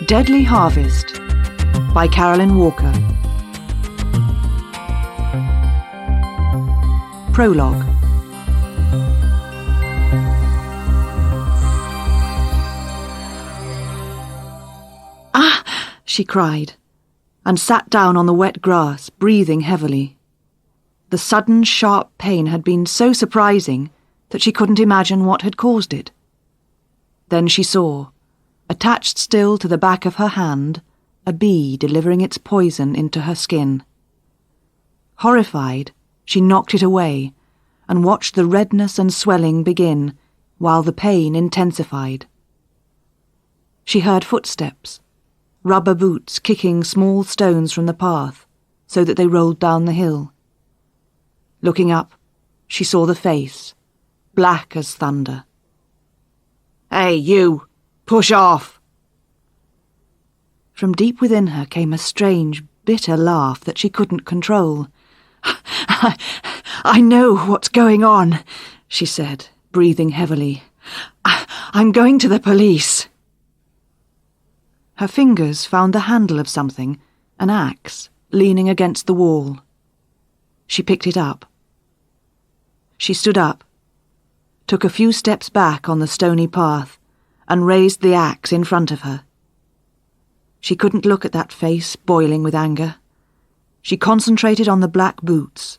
Deadly Harvest by Carolyn Walker. Prologue. "Ah!" she cried, and sat down on the wet grass, breathing heavily. The sudden, sharp pain had been so surprising that she couldn't imagine what had caused it. Then she saw, attached still to the back of her hand, a bee delivering its poison into her skin. Horrified, she knocked it away and watched the redness and swelling begin while the pain intensified. She heard footsteps, rubber boots kicking small stones from the path so that they rolled down the hill. Looking up, she saw the face, black as thunder. "Hey, you! Push off!" From deep within her came a strange, bitter laugh that she couldn't control. I know what's going on," she said, breathing heavily. I'm going to the police." Her fingers found the handle of something, an axe, leaning against the wall. She picked it up. She stood up, took a few steps back on the stony path, and raised the axe in front of her. She couldn't look at that face boiling with anger. She concentrated on the black boots,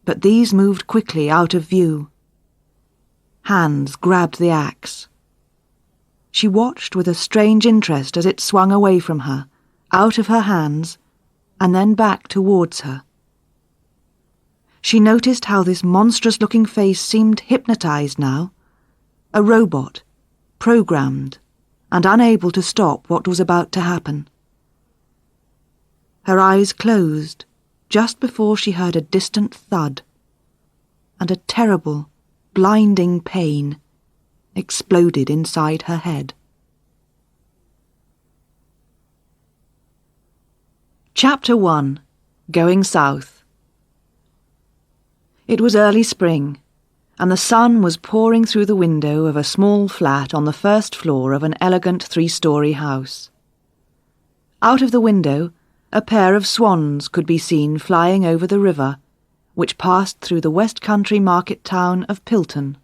but these moved quickly out of view. Hands grabbed the axe. She watched with a strange interest as it swung away from her, out of her hands, and then back towards her. She noticed how this monstrous-looking face seemed hypnotized now, a robot, programmed, and unable to stop what was about to happen. Her eyes closed just before she heard a distant thud, and a terrible, blinding pain exploded inside her head. Chapter 1. Going South. It was early spring, and the sun was pouring through the window of a small flat on the first floor of an elegant 3-story house. Out of the window, a pair of swans could be seen flying over the river, which passed through the West Country market town of Pilton.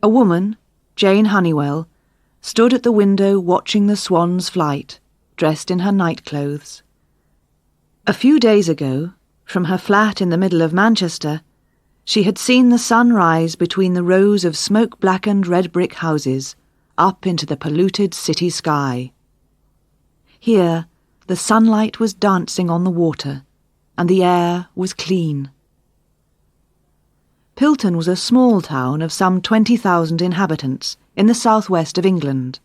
A woman, Jane Honeywell, stood at the window watching the swans' flight, dressed in her nightclothes. A few days ago, from her flat in the middle of Manchester, she had seen the sun rise between the rows of smoke-blackened red-brick houses, up into the polluted city sky. Here, the sunlight was dancing on the water, and the air was clean. Pilton was a small town of some 20,000 inhabitants in the southwest of England.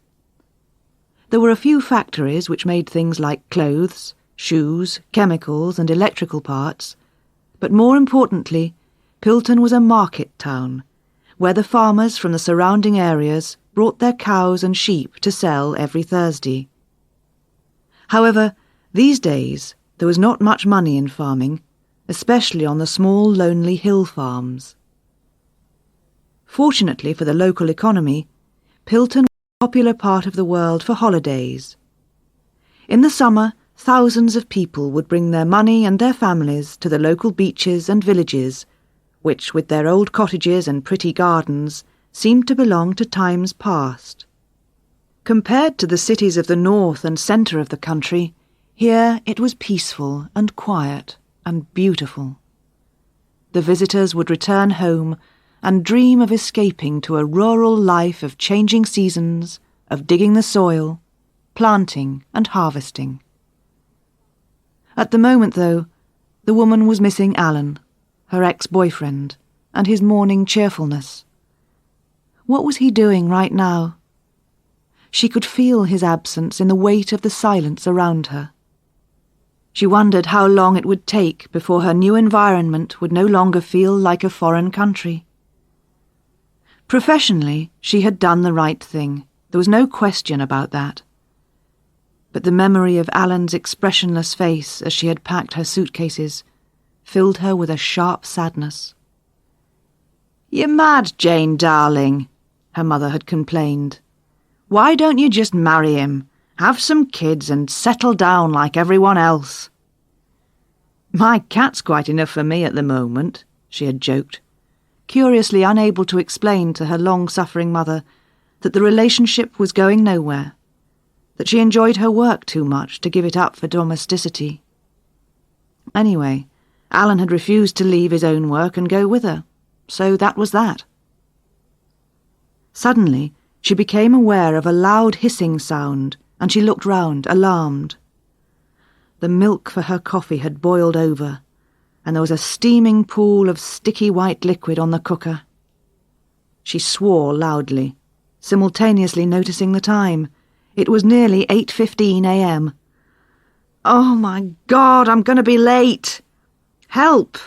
There were a few factories which made things like clothes, shoes, chemicals, and electrical parts, but more importantly, Pilton was a market town, where the farmers from the surrounding areas brought their cows and sheep to sell every Thursday. However, these days there was not much money in farming, especially on the small, lonely hill farms. Fortunately for the local economy, Pilton was a popular part of the world for holidays. In the summer, thousands of people would bring their money and their families to the local beaches and villages, which, with their old cottages and pretty gardens, seemed to belong to times past. Compared to the cities of the north and centre of the country, here it was peaceful and quiet and beautiful. The visitors would return home and dream of escaping to a rural life of changing seasons, of digging the soil, planting and harvesting. At the moment, though, the woman was missing Alan, her ex-boyfriend, and his morning cheerfulness. What was he doing right now? She could feel his absence in the weight of the silence around her. She wondered how long it would take before her new environment would no longer feel like a foreign country. Professionally, she had done the right thing. There was no question about that. But the memory of Alan's expressionless face as she had packed her suitcases filled her with a sharp sadness. "You're mad, Jane, darling," her mother had complained. "Why don't you just marry him Have some kids and settle down like everyone else." "My cat's quite enough for me at the moment," she had joked, curiously unable to explain to her long-suffering mother that the relationship was going nowhere, that she enjoyed her work too much to give it up for domesticity. Anyway, Alan had refused to leave his own work and go with her, so that was that. Suddenly, she became aware of a loud hissing sound, and she looked round, alarmed. The milk for her coffee had boiled over, and there was a steaming pool of sticky white liquid on the cooker. She swore loudly, simultaneously noticing the time. It was nearly 8:15 a.m. "Oh, my God, I'm going to be late! Help!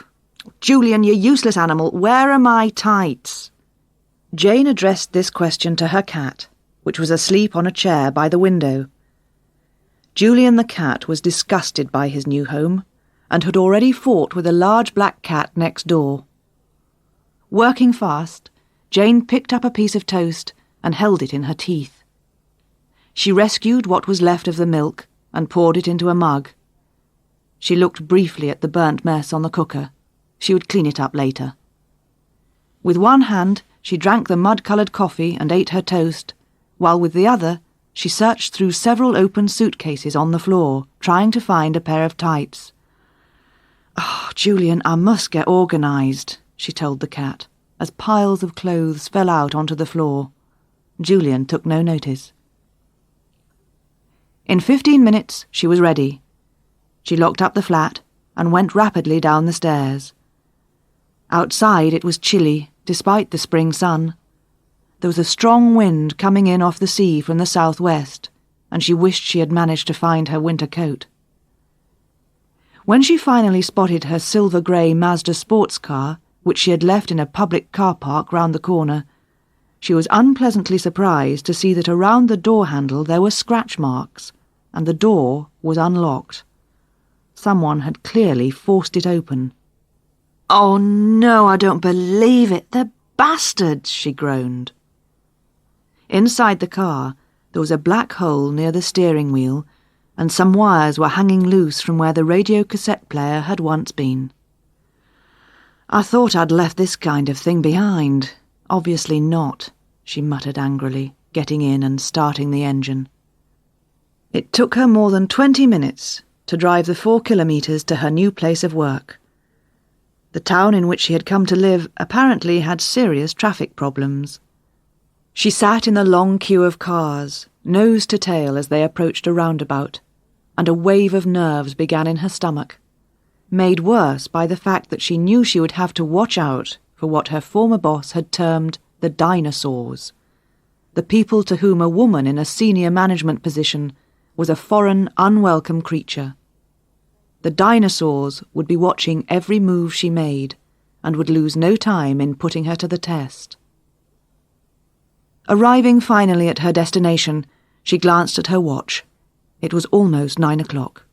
Julian, you useless animal, where are my tights?" Jane addressed this question to her cat, which was asleep on a chair by the window. Julian the cat was disgusted by his new home, and had already fought with a large black cat next door. Working fast, Jane picked up a piece of toast and held it in her teeth. She rescued what was left of the milk and poured it into a mug. She looked briefly at the burnt mess on the cooker. She would clean it up later. With one hand, she drank the mud-coloured coffee and ate her toast, while with the other, she searched through several open suitcases on the floor, trying to find a pair of tights. "Oh, Julian, I must get organised," she told the cat, as piles of clothes fell out onto the floor. Julian took no notice. In 15 minutes, she was ready. She locked up the flat and went rapidly down the stairs. Outside it was chilly, despite the spring sun. There was a strong wind coming in off the sea from the southwest, and she wished she had managed to find her winter coat. When she finally spotted her silver-grey Mazda sports car, which she had left in a public car park round the corner, she was unpleasantly surprised to see that around the door handle there were scratch marks, and the door was unlocked. Someone had clearly forced it open. "Oh no, I don't believe it! The bastards!" she groaned. Inside the car, there was a black hole near the steering wheel, and some wires were hanging loose from where the radio cassette player had once been. "I thought I'd left this kind of thing behind. Obviously not," she muttered angrily, getting in and starting the engine. It took her more than 20 minutes to drive the 4 kilometres to her new place of work. The town in which she had come to live apparently had serious traffic problems. She sat in the long queue of cars, nose to tail as they approached a roundabout, and a wave of nerves began in her stomach, made worse by the fact that she knew she would have to watch out for what her former boss had termed the dinosaurs, the people to whom a woman in a senior management position was a foreign, unwelcome creature. The dinosaurs would be watching every move she made, and would lose no time in putting her to the test. Arriving finally at her destination, she glanced at her watch. It was almost 9 o'clock.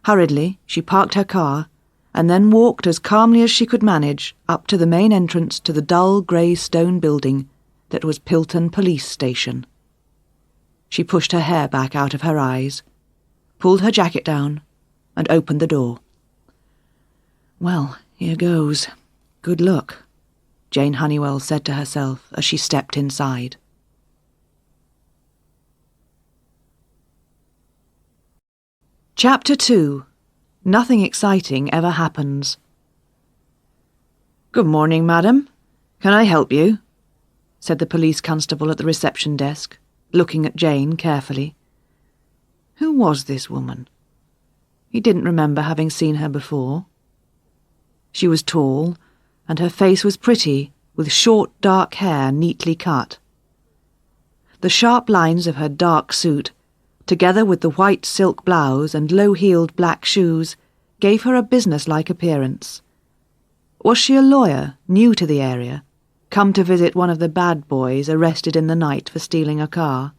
Hurriedly, she parked her car, and then walked as calmly as she could manage up to the main entrance to the dull grey stone building that was Pilton Police Station. She pushed her hair back out of her eyes, pulled her jacket down, and opened the door. "Well, here goes. Good luck," Jane Honeywell said to herself as she stepped inside. Chapter 2. Nothing exciting ever happens. "Good morning, madam. Can I help you?" said the police constable at the reception desk, looking at Jane carefully. Who was this woman? He didn't remember having seen her before. She was tall, and her face was pretty, with short dark hair neatly cut. The sharp lines of her dark suit, together with the white silk blouse and low-heeled black shoes, gave her a business-like appearance. Was she a lawyer, new to the area, come to visit one of the bad boys arrested in the night for stealing a car?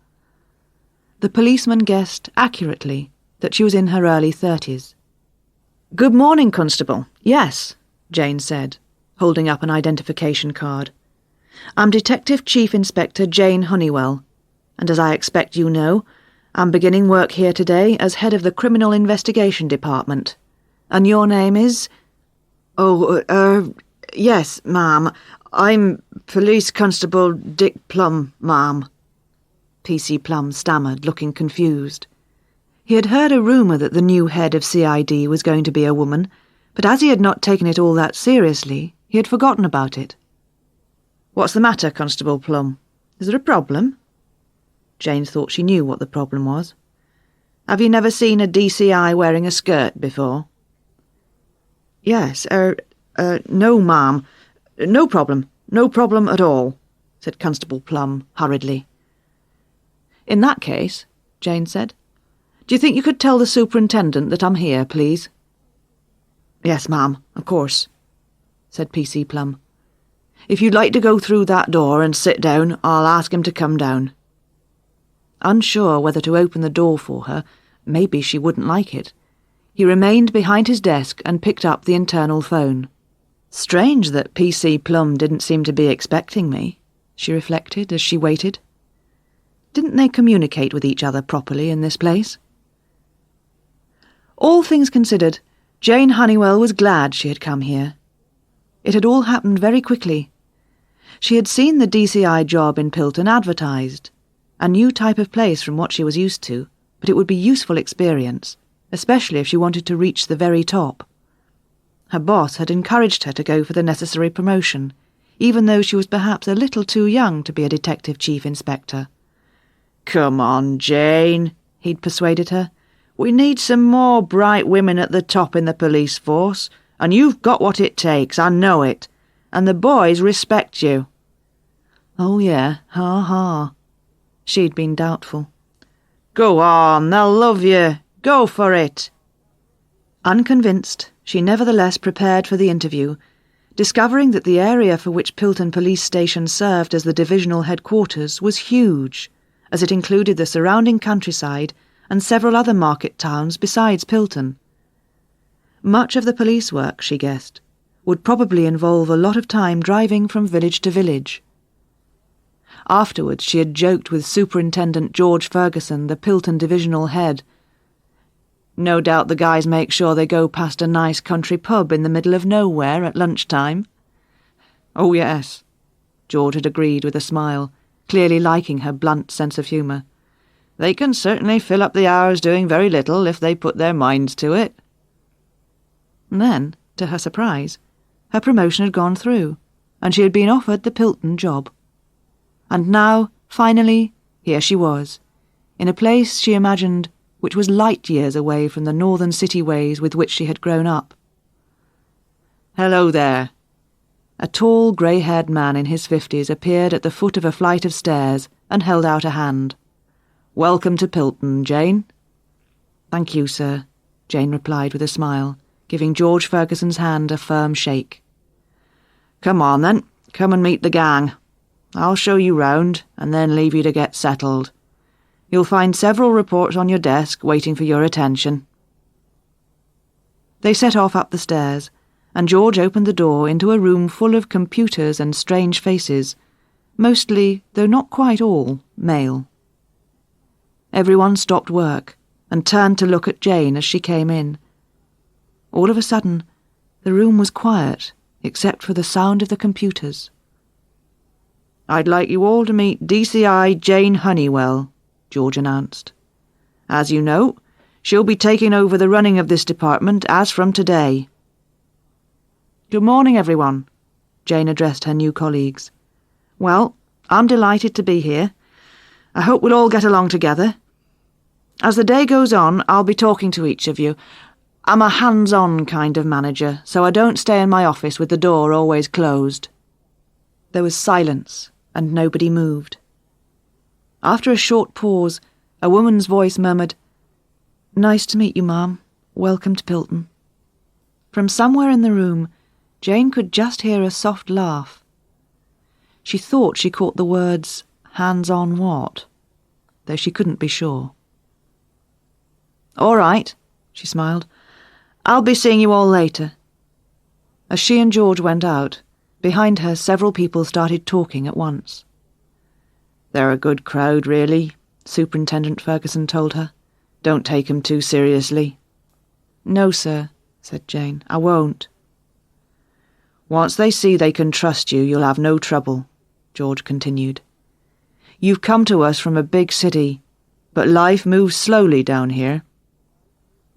The policeman guessed accurately that she was in her early 30s. "Good morning, Constable. Yes," Jane said, holding up an identification card. "I'm Detective Chief Inspector Jane Honeywell, and as I expect you know, I'm beginning work here today as head of the Criminal Investigation Department. And your name is? Yes, ma'am. I'm Police Constable Dick Plum, ma'am. P.C. Plum stammered, looking confused. He had heard a rumour that the new head of CID was going to be a woman, but as he had not taken it all that seriously, he had forgotten about it. What's the matter, Constable Plum? Is there a problem? Jane thought she knew what the problem was. Have you never seen a DCI wearing a skirt before? Yes, no, ma'am. No problem at all, said Constable Plum hurriedly. In that case, Jane said, do you think you could tell the superintendent that I'm here, please? Yes, ma'am, of course, said P.C. Plum. If you'd like to go through that door and sit down, I'll ask him to come down. Unsure whether to open the door for her, maybe she wouldn't like it, he remained behind his desk and picked up the internal phone. Strange that P.C. Plum didn't seem to be expecting me, she reflected as she waited. Didn't they communicate with each other properly in this place? All things considered, Jane Honeywell was glad she had come here. It had all happened very quickly. She had seen the DCI job in Pilton advertised, a new type of place from what she was used to, but it would be useful experience, especially if she wanted to reach the very top. Her boss had encouraged her to go for the necessary promotion, even though she was perhaps a little too young to be a detective chief inspector. Come on, Jane, he'd persuaded her. We need some more bright women at the top in the police force, and you've got what it takes, I know it, and the boys respect you. Oh, yeah, ha. She'd been doubtful. Go on, they'll love you. Go for it. Unconvinced, she nevertheless prepared for the interview, discovering that the area for which Pilton Police Station served as the divisional headquarters was huge, as it included the surrounding countryside and several other market towns besides Pilton. Much of the police work, she guessed, would probably involve a lot of time driving from village to village. Afterwards she had joked with Superintendent George Ferguson, the Pilton divisional head. No doubt the guys make sure they go past a nice country pub in the middle of nowhere at lunchtime. Oh, yes, George had agreed with a smile, clearly liking her blunt sense of humour. They can certainly fill up the hours doing very little if they put their minds to it. And then, to her surprise, her promotion had gone through, and she had been offered the Pilton job. And now, finally, here she was, in a place she imagined which was light years away from the northern city ways with which she had grown up. Hello there. A tall, grey-haired man in his 50s appeared at the foot of a flight of stairs and held out a hand. Welcome to Pilton, Jane. Thank you, sir, Jane replied with a smile, giving George Ferguson's hand a firm shake. Come on, then. Come and meet the gang. I'll show you round, and then leave you to get settled. You'll find several reports on your desk waiting for your attention. They set off up the stairs, and George opened the door into a room full of computers and strange faces, mostly, though not quite all, male. Everyone stopped work and turned to look at Jane as she came in. All of a sudden, the room was quiet, except for the sound of the computers. I'd like you all to meet DCI Jane Honeywell, George announced. As you know, she'll be taking over the running of this department as from today. Good morning, everyone, Jane addressed her new colleagues. Well, I'm delighted to be here. I hope we'll all get along together. As the day goes on, I'll be talking to each of you. I'm a hands-on kind of manager, so I don't stay in my office with the door always closed. There was silence, and nobody moved. After a short pause, a woman's voice murmured, Nice to meet you, ma'am. Welcome to Pilton. From somewhere in the room, Jane could just hear a soft laugh. She thought she caught the words, hands-on what? Though she couldn't be sure. All right, she smiled. I'll be seeing you all later. As she and George went out, behind her several people started talking at once. They're a good crowd, really, Superintendent Ferguson told her. "Don't take 'em too seriously." "No, sir," said Jane. "I won't." "Once they see they can trust you, you'll have no trouble," George continued. "You've come to us from a big city, but life moves slowly down here.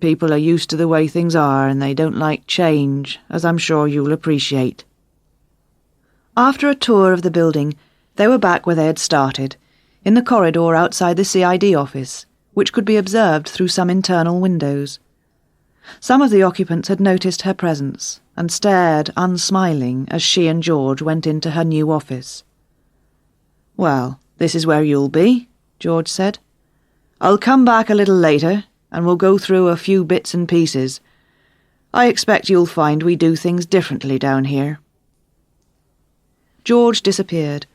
People are used to the way things are, and they don't like change, as I'm sure you'll appreciate." After a tour of the building, they were back where they had started, in the corridor outside the CID office, which could be observed through some internal windows. Some of the occupants had noticed her presence and stared, unsmiling, as she and George went into her new office. "Well, this is where you'll be," George said. "I'll come back a little later, and we'll go through a few bits and pieces. I expect you'll find we do things differently down here." George disappeared,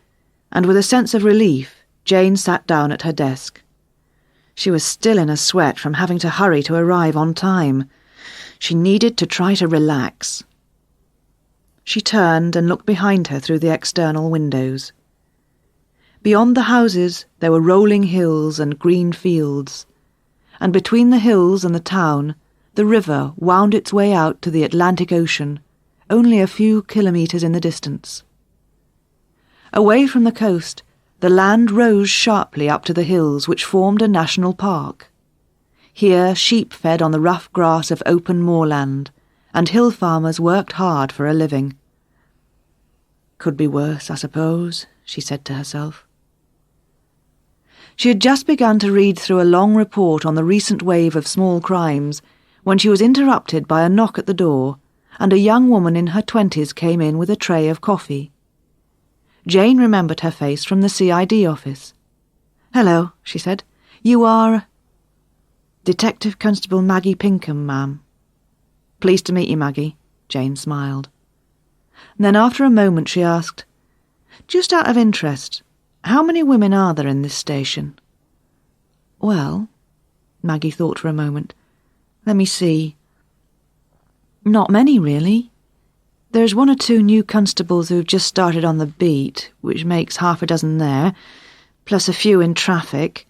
and with a sense of relief, Jane sat down at her desk. She was still in a sweat from having to hurry to arrive on time. She needed to try to relax. She turned and looked behind her through the external windows. Beyond the houses there were rolling hills and green fields, and between the hills and the town the river wound its way out to the Atlantic Ocean, only a few kilometres in the distance. Away from the coast, the land rose sharply up to the hills which formed a national park. Here sheep fed on the rough grass of open moorland, and hill farmers worked hard for a living. "Could be worse, I suppose," she said to herself. She had just begun to read through a long report on the recent wave of small crimes when she was interrupted by a knock at the door, and a young woman in her 20s came in with a tray of coffee. Jane remembered her face from the CID office. "Hello," she said. "You are—" "Detective Constable Maggie Pinkham, ma'am." "Pleased to meet you, Maggie," Jane smiled. Then after a moment she asked, "Just out of interest, how many women are there in this station?" "Well," Maggie thought for a moment, "let me see. Not many, really. There's 1 or 2 new constables who've just started on the beat, which makes half a dozen there, plus a few in traffic,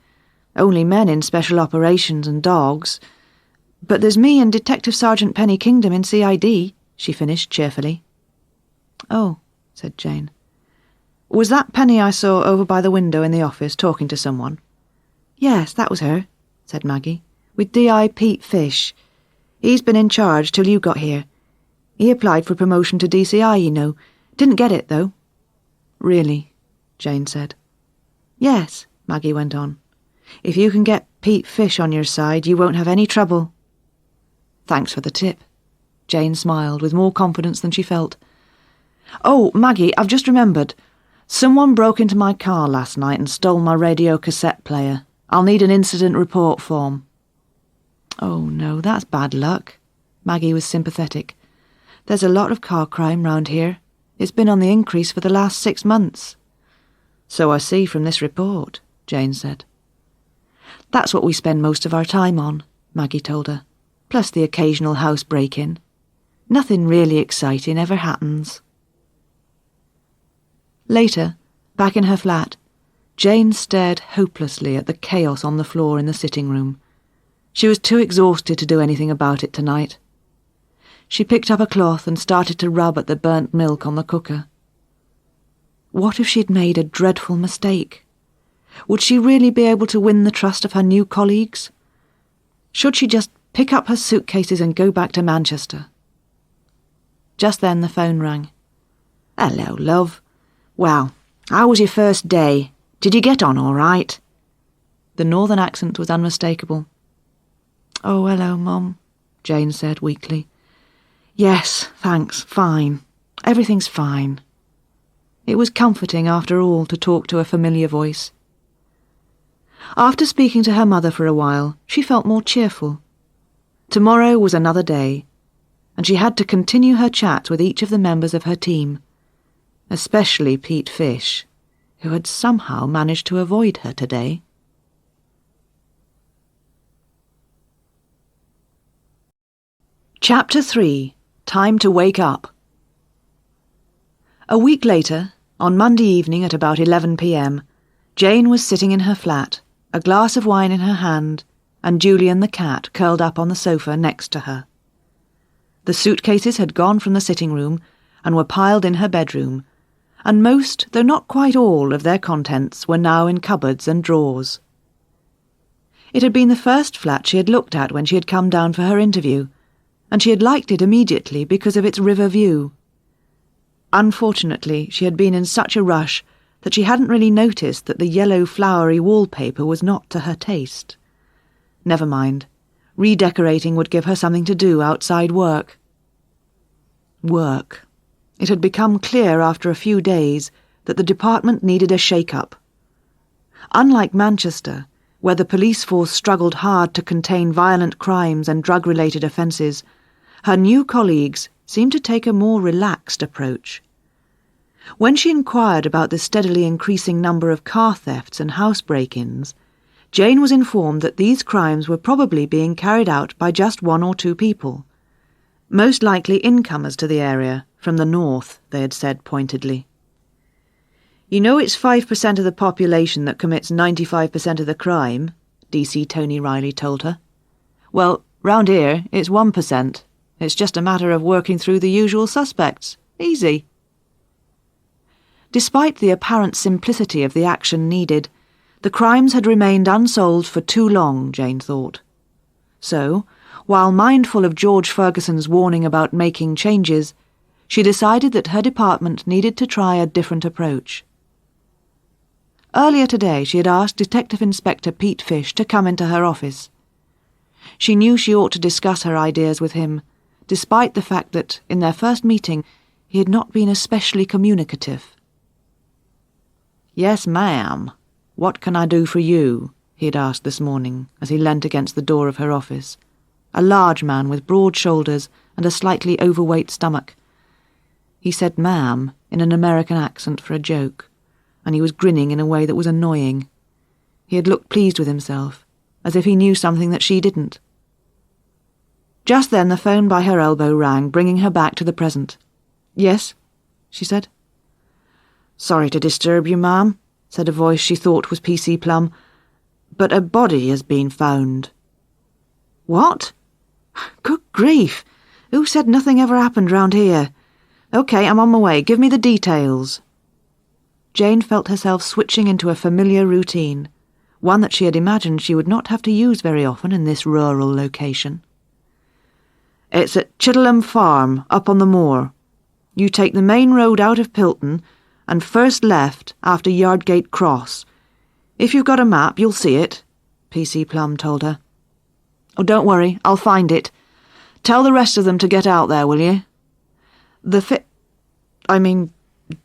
only men in special operations and dogs. But there's me and Detective Sergeant Penny Kingdom in CID, she finished cheerfully. "Oh," said Jane. "Was that Penny I saw over by the window in the office talking to someone?" "Yes, that was her," said Maggie, "with D.I. Pete Fish. He's been in charge till you got here. He applied for promotion to DCI, you know. Didn't get it, though." "Really?" Jane said. "Yes," Maggie went on. "If you can get Pete Fish on your side, you won't have any trouble." "Thanks for the tip." Jane smiled with more confidence than she felt. "Oh, Maggie, I've just remembered. Someone broke into my car last night and stole my radio cassette player. I'll need an incident report form." "Oh, no, that's bad luck." Maggie was sympathetic. "There's a lot of car crime round here. It's been on the increase for the last 6 months." "So I see from this report," Jane said. "That's what we spend most of our time on," Maggie told her, "plus the occasional house break-in. Nothing really exciting ever happens." Later, back in her flat, Jane stared hopelessly at the chaos on the floor in the sitting room. She was too exhausted to do anything about it tonight. She picked up a cloth and started to rub at the burnt milk on the cooker. What if she'd made a dreadful mistake? Would she really be able to win the trust of her new colleagues? Should she just pick up her suitcases and go back to Manchester? Just then the phone rang. "Hello, love. Well, how was your first day? Did you get on all right?" The northern accent was unmistakable. "Oh, hello, Mum," Jane said weakly. "Yes, thanks, fine. Everything's fine." It was comforting, after all, to talk to a familiar voice. After speaking to her mother for a while, she felt more cheerful. Tomorrow was another day, and she had to continue her chat with each of the members of her team, especially Pete Fish, who had somehow managed to avoid her today. Chapter 3. Time to Wake Up. A week later, on Monday evening at about 11 p.m, Jane was sitting in her flat, a glass of wine in her hand, and Julian the cat curled up on the sofa next to her. The suitcases had gone from the sitting room and were piled in her bedroom, and most, though not quite all, of their contents were now in cupboards and drawers. It had been the first flat she had looked at when she had come down for her interview, and she had liked it immediately because of its river view. Unfortunately, she had been in such a rush that she hadn't really noticed that the yellow flowery wallpaper was not to her taste. Never mind. Redecorating would give her something to do outside work. Work. It had become clear after a few days that the department needed a shake-up. Unlike Manchester, where the police force struggled hard to contain violent crimes and drug-related offences, her new colleagues seemed to take a more relaxed approach. When she inquired about the steadily increasing number of car thefts and house break-ins, Jane was informed that these crimes were probably being carried out by just one or two people. Most likely incomers to the area, from the north, they had said pointedly. "You know it's 5% of the population that commits 95% of the crime," DC Tony Riley told her. "Well, round here, it's 1%. It's just a matter of working through the usual suspects. Easy." Despite the apparent simplicity of the action needed, the crimes had remained unsolved for too long, Jane thought. So, while mindful of George Ferguson's warning about making changes, she decided that her department needed to try a different approach. Earlier today she had asked Detective Inspector Pete Fish to come into her office. She knew she ought to discuss her ideas with him, despite the fact that, in their first meeting, he had not been especially communicative. "Yes, ma'am. What can I do for you?" he had asked this morning as he leant against the door of her office, a large man with broad shoulders and a slightly overweight stomach. He said "ma'am" in an American accent for a joke, and he was grinning in a way that was annoying. He had looked pleased with himself, as if he knew something that she didn't. Just then the phone by her elbow rang, bringing her back to the present. "Yes," she said. "Sorry to disturb you, ma'am," said a voice she thought was PC Plum, "but a body has been found." "What? Good grief! Who said nothing ever happened round here? OK, I'm on my way. Give me the details." Jane felt herself switching into a familiar routine, one that she had imagined she would not have to use very often in this rural location. "It's at Chittenden Farm, up on the moor. You take the main road out of Pilton, and first left after Yardgate Cross. If you've got a map, you'll see it," PC Plum told her. "Oh, don't worry, I'll find it. Tell the rest of them to get out there, will you?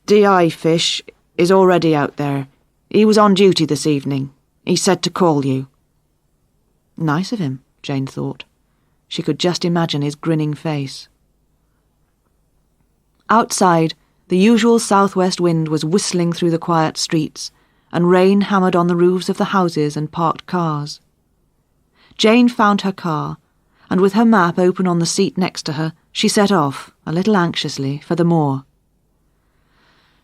D.I. Fish is already out there. He was on duty this evening. He said to call you." Nice of him, Jane thought. She could just imagine his grinning face. Outside, the usual southwest wind was whistling through the quiet streets, and rain hammered on the roofs of the houses and parked cars. Jane found her car, and with her map open on the seat next to her, she set off, a little anxiously, for the moor.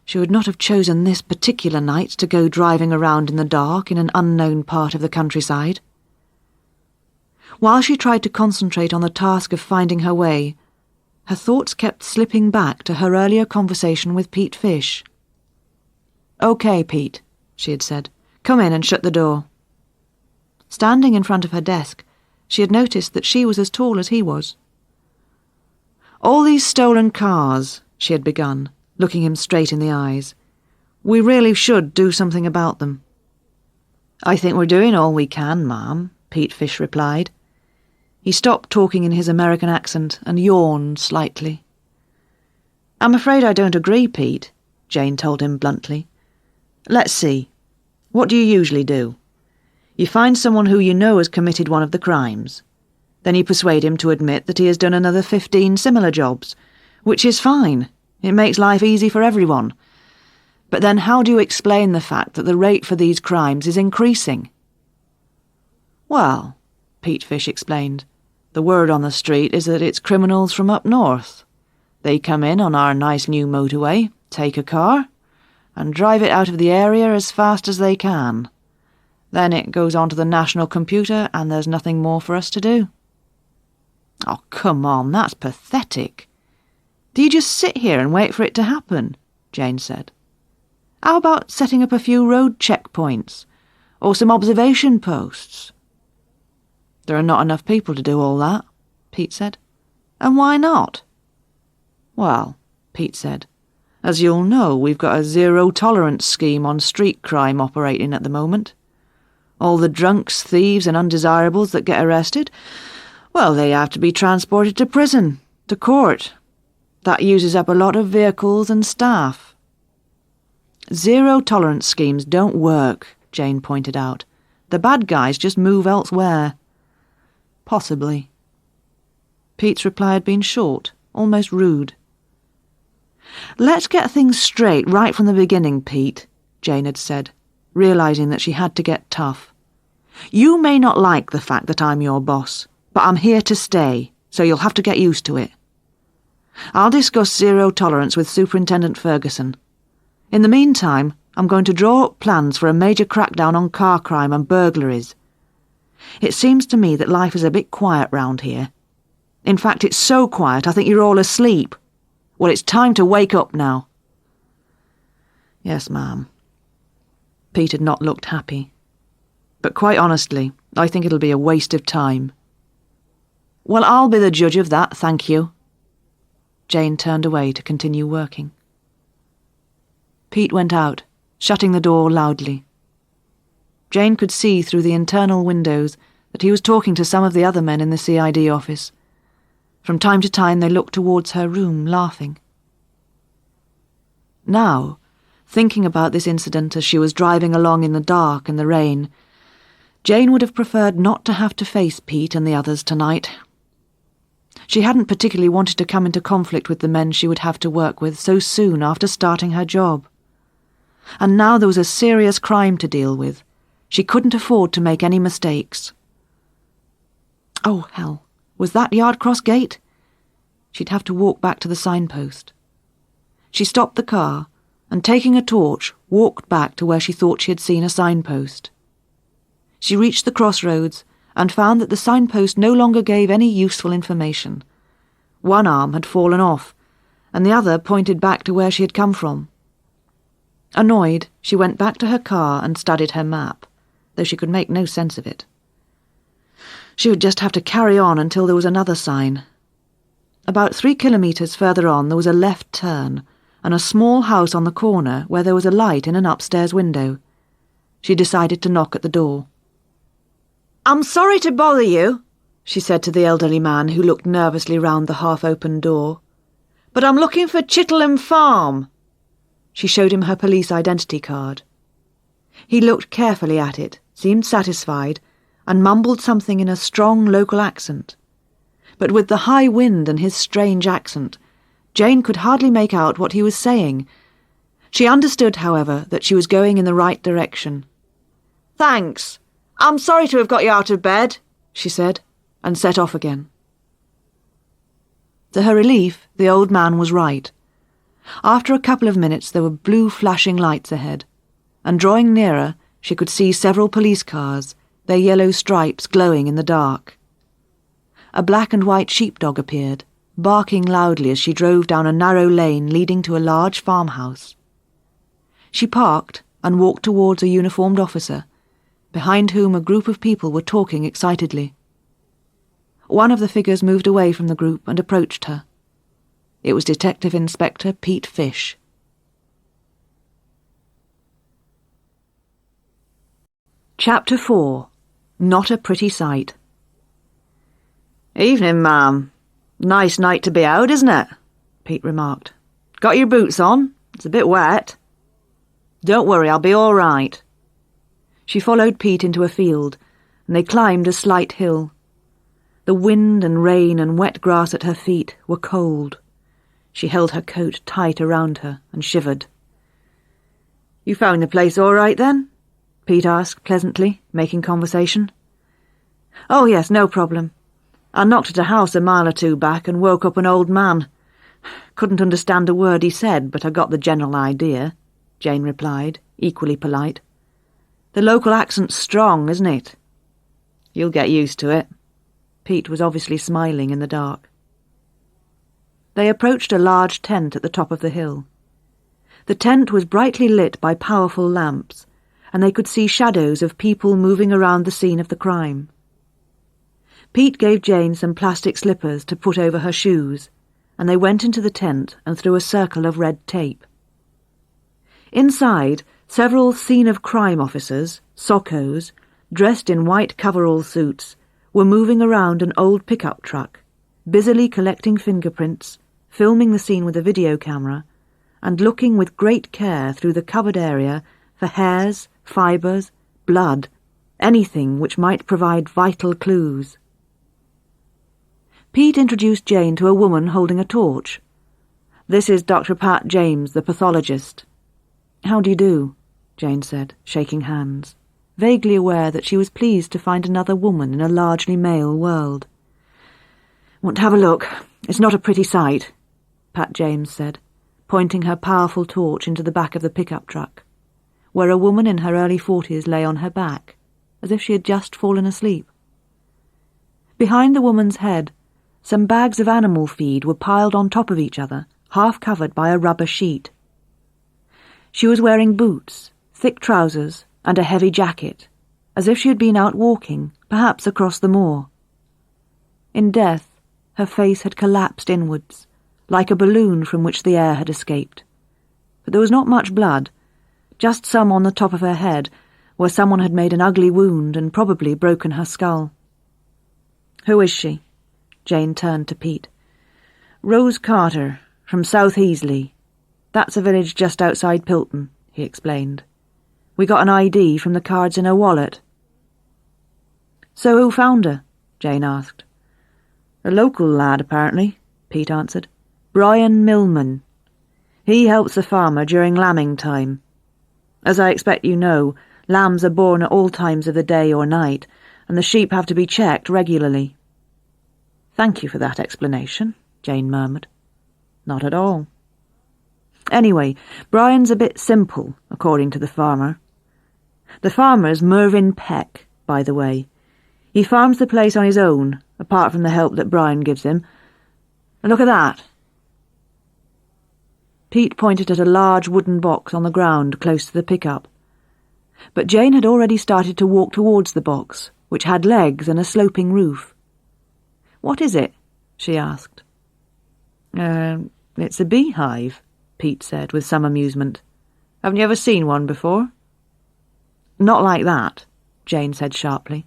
She would not have chosen this particular night to go driving around in the dark in an unknown part of the countryside. While she tried to concentrate on the task of finding her way, her thoughts kept slipping back to her earlier conversation with Pete Fish. "OK, Pete," she had said. "Come in and shut the door." Standing in front of her desk, she had noticed that she was as tall as he was. "All these stolen cars," she had begun, looking him straight in the eyes. "We really should do something about them." "I think we're doing all we can, ma'am," Pete Fish replied. He stopped talking in his American accent and yawned slightly. "I'm afraid I don't agree, Pete," Jane told him bluntly. "Let's see. What do you usually do? You find someone who you know has committed one of the crimes. Then you persuade him to admit that he has done another 15 similar jobs, which is fine. It makes life easy for everyone. But then how do you explain the fact that the rate for these crimes is increasing?" "Well," Pete Fish explained, "the word on the street is that it's criminals from up north. They come in on our nice new motorway, take a car, and drive it out of the area as fast as they can. Then it goes onto the national computer and there's nothing more for us to do." "Oh, come on, that's pathetic. Do you just sit here and wait for it to happen?" Jane said. "How about setting up a few road checkpoints, or some observation posts?" "There are not enough people to do all that," Pete said. "And why not?" "Well," Pete said, "as you'll know, we've got a zero-tolerance scheme on street crime operating at the moment. All the drunks, thieves and undesirables that get arrested, well, they have to be transported to prison, to court. That uses up a lot of vehicles and staff." "Zero-tolerance schemes don't work," Jane pointed out. "The bad guys just move elsewhere." "Possibly." Pete's reply had been short, almost rude. "Let's get things straight right from the beginning, Pete," Jane had said, realizing that she had to get tough. "You may not like the fact that I'm your boss, but I'm here to stay, so you'll have to get used to it. I'll discuss zero tolerance with Superintendent Ferguson. In the meantime, I'm going to draw up plans for a major crackdown on car crime and burglaries. It seems to me that life is a bit quiet round here. In fact, it's so quiet I think you're all asleep. Well, it's time to wake up now." "Yes, ma'am." Pete had not looked happy. "But quite honestly, I think it'll be a waste of time." "Well, I'll be the judge of that, thank you." Jane turned away to continue working. Pete went out, shutting the door loudly. Jane could see through the internal windows that he was talking to some of the other men in the CID office. From time to time they looked towards her room, laughing. Now, thinking about this incident as she was driving along in the dark and the rain, Jane would have preferred not to have to face Pete and the others tonight. She hadn't particularly wanted to come into conflict with the men she would have to work with so soon after starting her job. And now there was a serious crime to deal with. She couldn't afford to make any mistakes. Oh, hell. Was that Yardcross Gate? She'd have to walk back to the signpost. She stopped the car and, taking a torch, walked back to where she thought she had seen a signpost. She reached the crossroads and found that the signpost no longer gave any useful information. One arm had fallen off, and the other pointed back to where she had come from. Annoyed, she went back to her car and studied her map, though she could make no sense of it. She would just have to carry on until there was another sign. About 3 kilometres further on there was a left turn, and a small house on the corner where there was a light in an upstairs window. She decided to knock at the door. "I'm sorry to bother you," she said to the elderly man who looked nervously round the half-open door, "but I'm looking for Chitterham Farm." She showed him her police identity card. He looked carefully at it, seemed satisfied, and mumbled something in a strong local accent. But with the high wind and his strange accent, Jane could hardly make out what he was saying. She understood, however, that she was going in the right direction. "Thanks. I'm sorry to have got you out of bed," she said, and set off again. To her relief, the old man was right. After a couple of minutes there were blue flashing lights ahead, and drawing nearer she could see several police cars, their yellow stripes glowing in the dark. A black and white sheepdog appeared, barking loudly as she drove down a narrow lane leading to a large farmhouse. She parked and walked towards a uniformed officer, behind whom a group of people were talking excitedly. One of the figures moved away from the group and approached her. It was Detective Inspector Pete Fish. Chapter 4. Not a Pretty Sight. "Evening, ma'am. Nice night to be out, isn't it?" Pete remarked. "Got your boots on? It's a bit wet." "Don't worry, I'll be all right." She followed Pete into a field, and they climbed a slight hill. The wind and rain and wet grass at her feet were cold. She held her coat tight around her and shivered. "You found the place all right, then?" Pete asked pleasantly, making conversation. "Oh, yes, no problem. I knocked at a house a mile or two back and woke up an old man. Couldn't understand a word he said, but I got the general idea," Jane replied, equally polite. The local accent's strong, isn't it? You'll get used to it. Pete was obviously smiling in the dark. They approached a large tent at the top of the hill. The tent was brightly lit by powerful lamps, and they could see shadows of people moving around the scene of the crime. Pete gave Jane some plastic slippers to put over her shoes, and they went into the tent and through a circle of red tape. Inside, several scene-of-crime officers, soccos, dressed in white coverall suits, were moving around an old pickup truck, busily collecting fingerprints, filming the scene with a video camera, and looking with great care through the covered area for hairs, fibres, blood, anything which might provide vital clues. Pete introduced Jane to a woman holding a torch. "This is Dr. Pat James, the pathologist." "How do you do?" Jane said, shaking hands, vaguely aware that she was pleased to find another woman in a largely male world. "Want to have a look? It's not a pretty sight," Pat James said, pointing her powerful torch into the back of the pickup truck, where a woman in her early 40s lay on her back, as if she had just fallen asleep. Behind the woman's head, some bags of animal feed were piled on top of each other, half covered by a rubber sheet. She was wearing boots, thick trousers, and a heavy jacket, as if she had been out walking, perhaps across the moor. In death, her face had collapsed inwards, like a balloon from which the air had escaped. But there was not much blood, just some on the top of her head, where someone had made an ugly wound and probably broken her skull. "Who is she?" Jane turned to Pete. "Rose Carter, from South Heasley. That's a village just outside Pilton," he explained. "We got an ID from the cards in her wallet." "So who found her?" Jane asked. "A local lad, apparently," Pete answered. "Brian Millman. He helps the farmer during lambing time. As I expect you know, lambs are born at all times of the day or night, and the sheep have to be checked regularly." "Thank you for that explanation," Jane murmured. "Not at all. Anyway, Brian's a bit simple, according to the farmer. The farmer's Mervyn Peck, by the way. He farms the place on his own, apart from the help that Brian gives him. And look at that." Pete pointed at a large wooden box on the ground close to the pickup. But Jane had already started to walk towards the box, which had legs and a sloping roof. "What is it?" she asked. It's a beehive," Pete said with some amusement. "Haven't you ever seen one before?" "Not like that," Jane said sharply.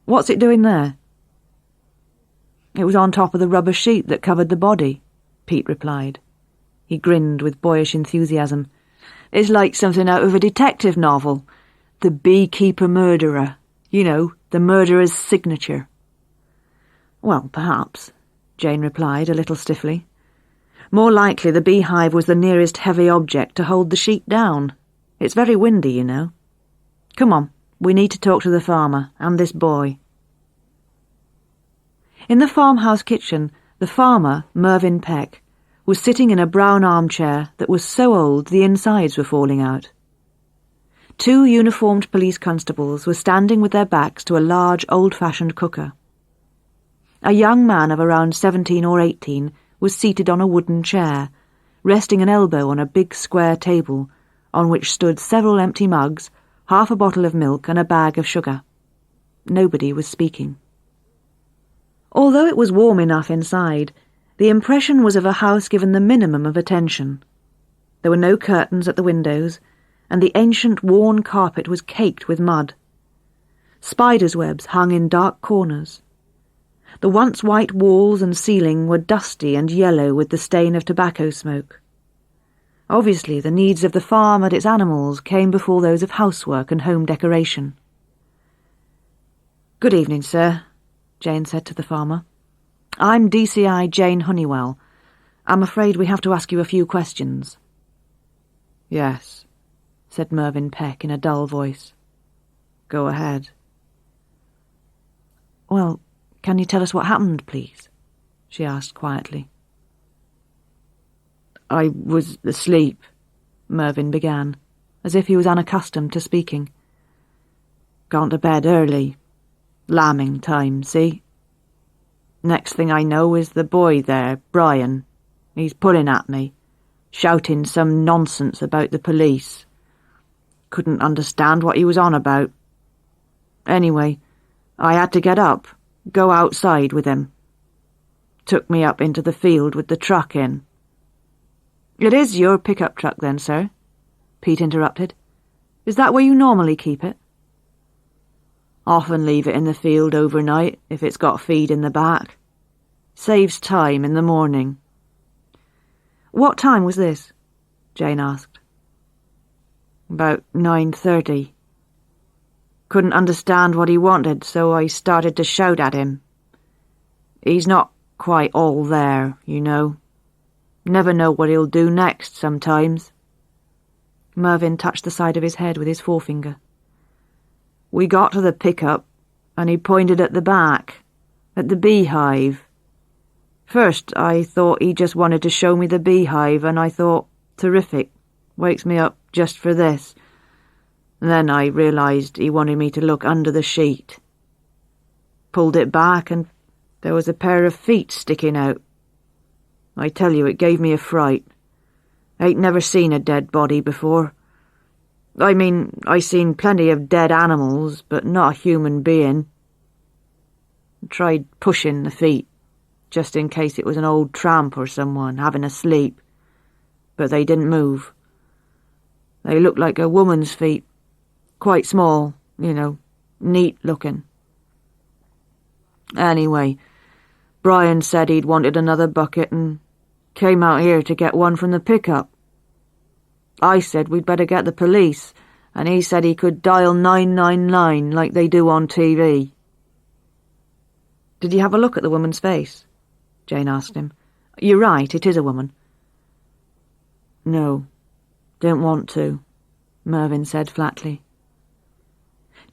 "What's it doing there?" "It was on top of the rubber sheet that covered the body," Pete replied. He grinned with boyish enthusiasm. "It's like something out of a detective novel. The beekeeper murderer. You know, the murderer's signature." "Well, perhaps," Jane replied a little stiffly. "More likely the beehive was the nearest heavy object to hold the sheet down. It's very windy, you know. Come on, we need to talk to the farmer and this boy." In the farmhouse kitchen, the farmer, Mervyn Peck, was sitting in a brown armchair that was so old the insides were falling out. 2 uniformed police constables were standing with their backs to a large old-fashioned cooker. A young man of around 17 or 18 was seated on a wooden chair, resting an elbow on a big square table, on which stood several empty mugs, half a bottle of milk and a bag of sugar. Nobody was speaking. Although it was warm enough inside, the impression was of a house given the minimum of attention. There were no curtains at the windows, and the ancient worn carpet was caked with mud. Spiders' webs hung in dark corners. The once white walls and ceiling were dusty and yellow with the stain of tobacco smoke. Obviously, the needs of the farm and its animals came before those of housework and home decoration. "Good evening, sir," Jane said to the farmer. "I'm DCI Jane Honeywell. I'm afraid we have to ask you a few questions." "Yes," said Mervyn Peck in a dull voice. "Go ahead." "Well, can you tell us what happened, please?" she asked quietly. "I was asleep," Mervyn began, as if he was unaccustomed to speaking. Gone to bed early. Lambing time, see? Next thing I know is the boy there, Brian. He's pulling at me, shouting some nonsense about the police. Couldn't understand what he was on about. Anyway, I had to get up, go outside with him. Took me up into the field with the truck in. "It is your pickup truck then, sir?" Pete interrupted. "Is that where you normally keep it?" "Often leave it in the field overnight if it's got feed in the back. Saves time in the morning." "What time was this?" Jane asked. "About 9:30. Couldn't understand what he wanted, so I started to shout at him. He's not quite all there, you know. Never know what he'll do next sometimes." Mervyn touched the side of his head with his forefinger. "We got to the pickup, and he pointed at the back, at the beehive. First I thought he just wanted to show me the beehive, and I thought, terrific, wakes me up just for this. Then I realised he wanted me to look under the sheet. Pulled it back, and there was a pair of feet sticking out. I tell you, it gave me a fright. Ain't never seen a dead body before. I mean, I seen plenty of dead animals, but not a human being. Tried pushing the feet, just in case it was an old tramp or someone having a sleep, but they didn't move. They looked like a woman's feet, quite small, you know, neat looking. Anyway, Brian said he'd wanted another bucket and came out here to get one from the pickup. I said we'd better get the police, and he said he could dial 999 like they do on TV. "Did you have a look at the woman's face?" Jane asked him. "You're right, it is a woman." "No, don't want to," Mervyn said flatly.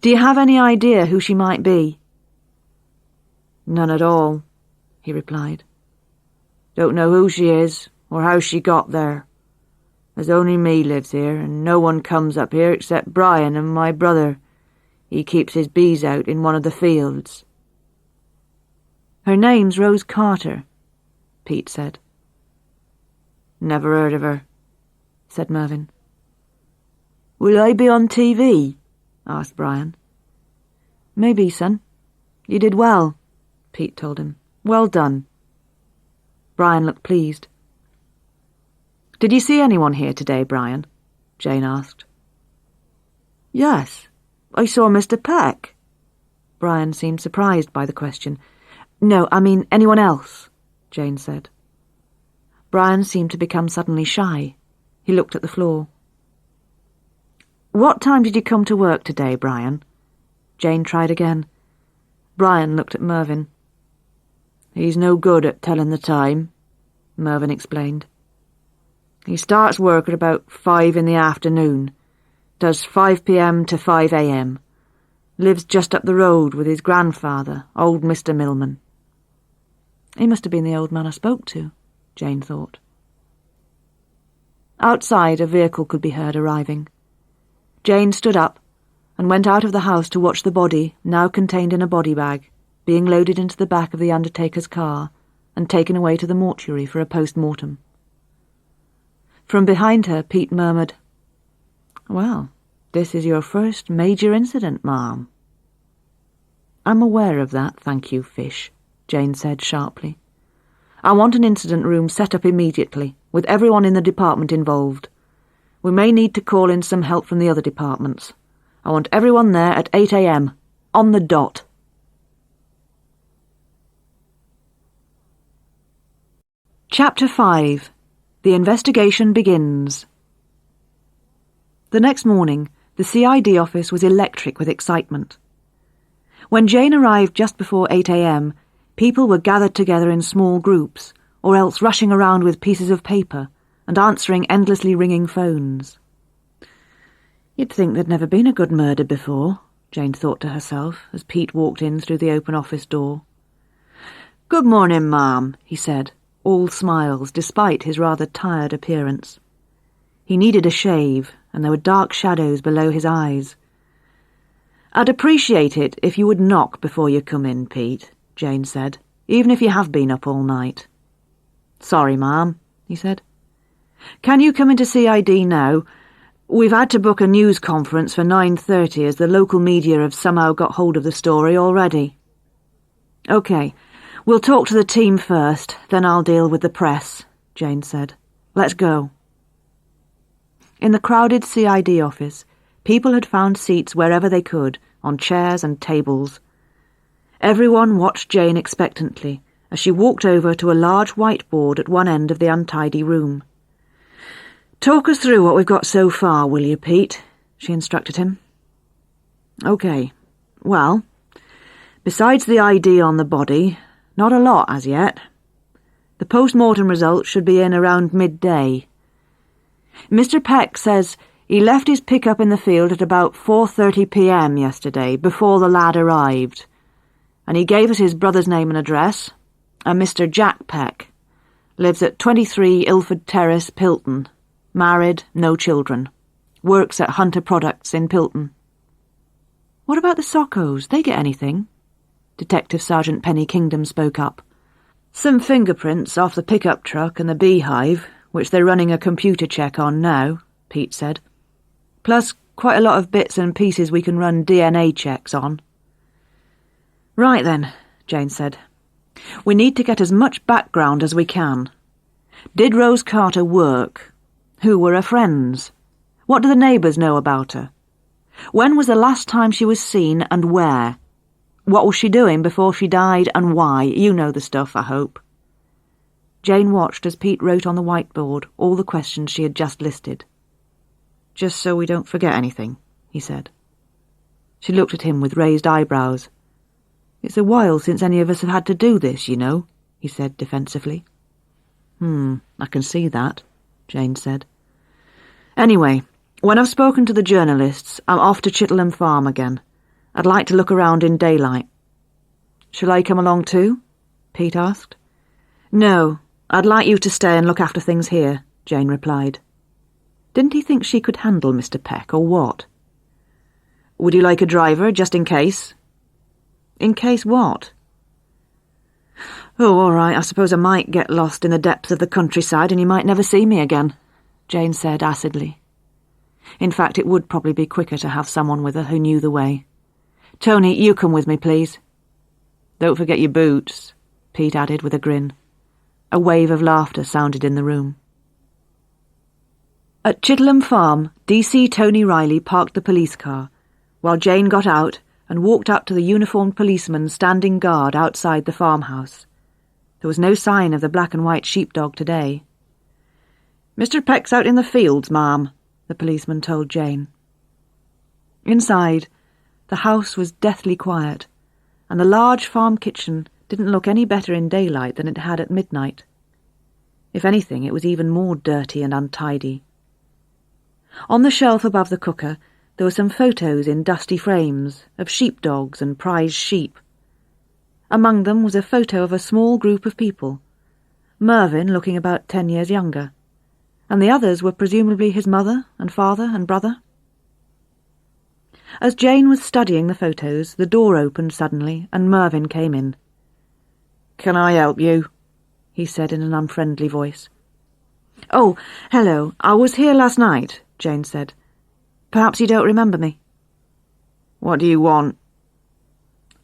"Do you have any idea who she might be?" "None at all," he replied. "Don't know who she is or how she got there. There's only me lives here, and no one comes up here except Brian and my brother. He keeps his bees out in one of the fields." "Her name's Rose Carter," Pete said. "Never heard of her," said Mervyn. "Will I be on TV?" asked Brian. "Maybe, son. You did well," Pete told him. "Well done." Brian looked pleased. "Did you see anyone here today, Brian?" Jane asked. "Yes, I saw Mr. Peck." Brian seemed surprised by the question. "No, I mean anyone else," Jane said. Brian seemed to become suddenly shy. He looked at the floor. "What time did you come to work today, Brian?" Jane tried again. Brian looked at Mervyn. "He's no good at telling the time," Mervyn explained. "He starts work at about 5 in the afternoon, does 5 p.m. to 5 a.m. Lives just up the road with his grandfather, old Mr. Millman." He must have been the old man I spoke to, Jane thought. Outside, a vehicle could be heard arriving. Jane stood up and went out of the house to watch the body, now contained in a body bag, being loaded into the back of the undertaker's car and taken away to the mortuary for a post-mortem. From behind her, Pete murmured, "Well, this is your first major incident, ma'am." "I'm aware of that, thank you, Fish," Jane said sharply. "I want an incident room set up immediately, with everyone in the department involved. We may need to call in some help from the other departments. I want everyone there at 8 a.m, on the dot." Chapter 5. The Investigation Begins. The next morning, the CID office was electric with excitement. When Jane arrived just before 8 a.m, people were gathered together in small groups, or else rushing around with pieces of paper and answering endlessly ringing phones. You'd think there'd never been a good murder before, Jane thought to herself as Pete walked in through the open office door. "Good morning, ma'am," he said, all smiles despite his rather tired appearance. He needed a shave, and there were dark shadows below his eyes. "I'd appreciate it if you would knock before you come in, Pete," Jane said, "even if you have been up all night." "Sorry, ma'am," he said. "Can you come into CID now? We've had to book a news conference for 9:30 as the local media have somehow got hold of the story already." "OK, we'll talk to the team first, then I'll deal with the press," Jane said. "Let's go." In the crowded CID office, people had found seats wherever they could, on chairs and tables. Everyone watched Jane expectantly as she walked over to a large whiteboard at one end of the untidy room. "Talk us through what we've got so far, will you, Pete?" she instructed him. "OK, well, besides the ID on the body, not a lot as yet. The post-mortem results should be in around midday. Mr. Peck says he left his pickup in the field at about 4:30 p.m. yesterday, before the lad arrived, and he gave us his brother's name and address, a Mr. Jack Peck. Lives at 23 Ilford Terrace, Pilton. Married, no children. Works at Hunter Products in Pilton." "What about the Sockos? They get anything?" Detective Sergeant Penny Kingdom spoke up. "Some fingerprints off the pickup truck and the beehive, which they're running a computer check on now," Pete said. "Plus quite a lot of bits and pieces we can run DNA checks on." "Right then," Jane said. "We need to get as much background as we can. Did Rose Carter work? Who were her friends? What do the neighbours know about her? When was the last time she was seen and where? What was she doing before she died and why? You know the stuff, I hope." Jane watched as Pete wrote on the whiteboard all the questions she had just listed. "Just so we don't forget anything," he said. She looked at him with raised eyebrows. "It's a while since any of us have had to do this, you know," he said defensively. I can see that," Jane said. "Anyway, when I've spoken to the journalists, I'm off to Chittenham Farm again. I'd like to look around in daylight." "Shall I come along too?" Pete asked. "No, I'd like you to stay and look after things here," Jane replied. Didn't he think she could handle Mr. Peck, or what? "Would you like a driver, just in case?" "In case what?" "Oh, all right, I suppose I might get lost in the depths of the countryside and you might never see me again," Jane said acidly. In fact, it would probably be quicker to have someone with her who knew the way. "Tony, you come with me, please." "Don't forget your boots," Pete added with a grin. A wave of laughter sounded in the room. At Chittenham Farm, DC Tony Riley parked the police car, while Jane got out and walked up to the uniformed policeman standing guard outside the farmhouse. There was no sign of the black and white sheepdog today. "Mr. Peck's out in the fields, ma'am," the policeman told Jane. Inside, the house was deathly quiet, and the large farm kitchen didn't look any better in daylight than it had at midnight. If anything, it was even more dirty and untidy. On the shelf above the cooker, there were some photos in dusty frames of sheepdogs and prize sheep. Among them was a photo of a small group of people, Mervyn looking about 10 years younger, and the others were presumably his mother and father and brother. As Jane was studying the photos, the door opened suddenly and Mervyn came in. "Can I help you?" he said in an unfriendly voice. "Oh, hello, I was here last night," Jane said. "Perhaps you don't remember me." "What do you want?"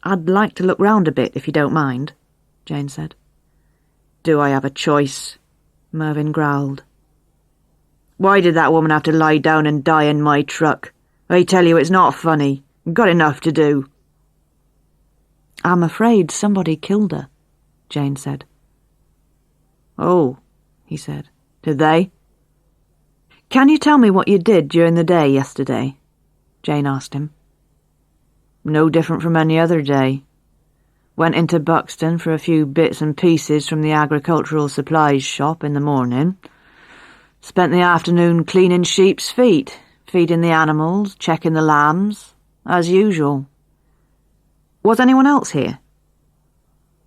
"I'd like to look round a bit, if you don't mind," Jane said. "Do I have a choice?" Mervyn growled. "Why did that woman have to lie down and die in my truck? I tell you, it's not funny. I've got enough to do." "I'm afraid somebody killed her," Jane said. "Oh," he said. "Did they?" "Can you tell me what you did during the day yesterday?" Jane asked him. "No different from any other day. Went into Buxton for a few bits and pieces from the agricultural supplies shop in the morning. Spent the afternoon cleaning sheep's feet, feeding the animals, checking the lambs, as usual." "Was anyone else here?"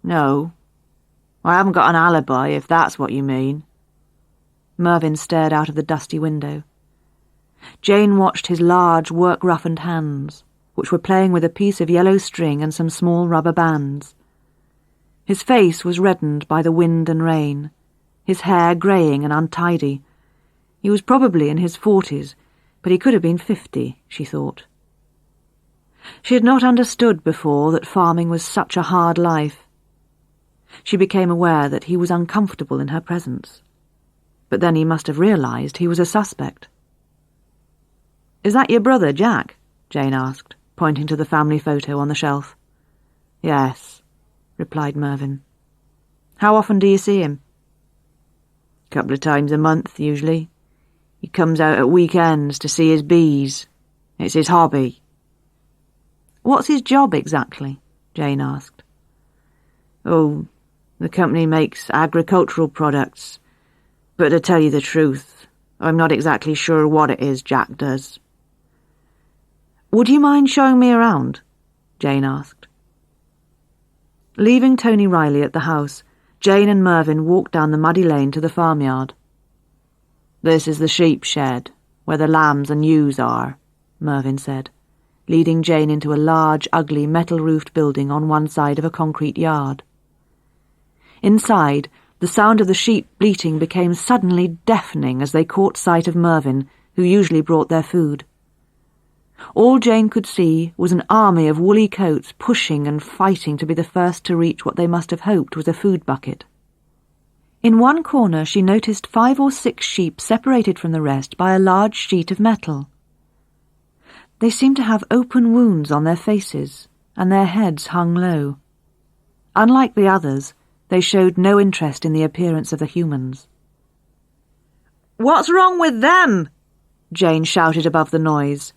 "No. I haven't got an alibi, if that's what you mean." Mervyn stared out of the dusty window. Jane watched his large, work-roughened hands, which were playing with a piece of yellow string and some small rubber bands. His face was reddened by the wind and rain, his hair greying and untidy. He was probably in his 40s, but he could have been 50, she thought. She had not understood before that farming was such a hard life. She became aware that he was uncomfortable in her presence. But then he must have realised he was a suspect. "Is that your brother, Jack?" Jane asked, pointing to the family photo on the shelf. "Yes," replied Mervyn. "How often do you see him?" "Couple of times a month, usually. He comes out at weekends to see his bees. It's his hobby." "What's his job exactly?" Jane asked. "Oh, the company makes agricultural products. But to tell you the truth, I'm not exactly sure what it is Jack does." "Would you mind showing me around?" Jane asked. Leaving Tony Riley at the house, Jane and Mervyn walked down the muddy lane to the farmyard. "This is the sheep shed, where the lambs and ewes are," Mervyn said, leading Jane into a large, ugly, metal-roofed building on one side of a concrete yard. Inside, the sound of the sheep bleating became suddenly deafening as they caught sight of Mervyn, who usually brought their food. All Jane could see was an army of woolly coats pushing and fighting to be the first to reach what they must have hoped was a food bucket. In one corner she noticed 5 or 6 sheep separated from the rest by a large sheet of metal. They seemed to have open wounds on their faces, and their heads hung low. Unlike the others, they showed no interest in the appearance of the humans. "What's wrong with them?" Jane shouted above the noise.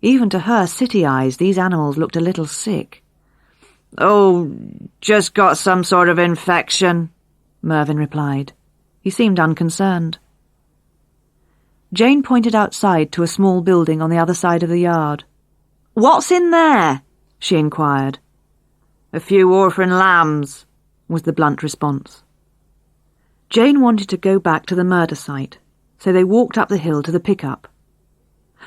Even to her city eyes, these animals looked a little sick. "Oh, just got some sort of infection," Mervyn replied. He seemed unconcerned. Jane pointed outside to a small building on the other side of the yard. "What's in there?" she inquired. "A few orphan lambs," was the blunt response. Jane wanted to go back to the murder site, so they walked up the hill to the pickup.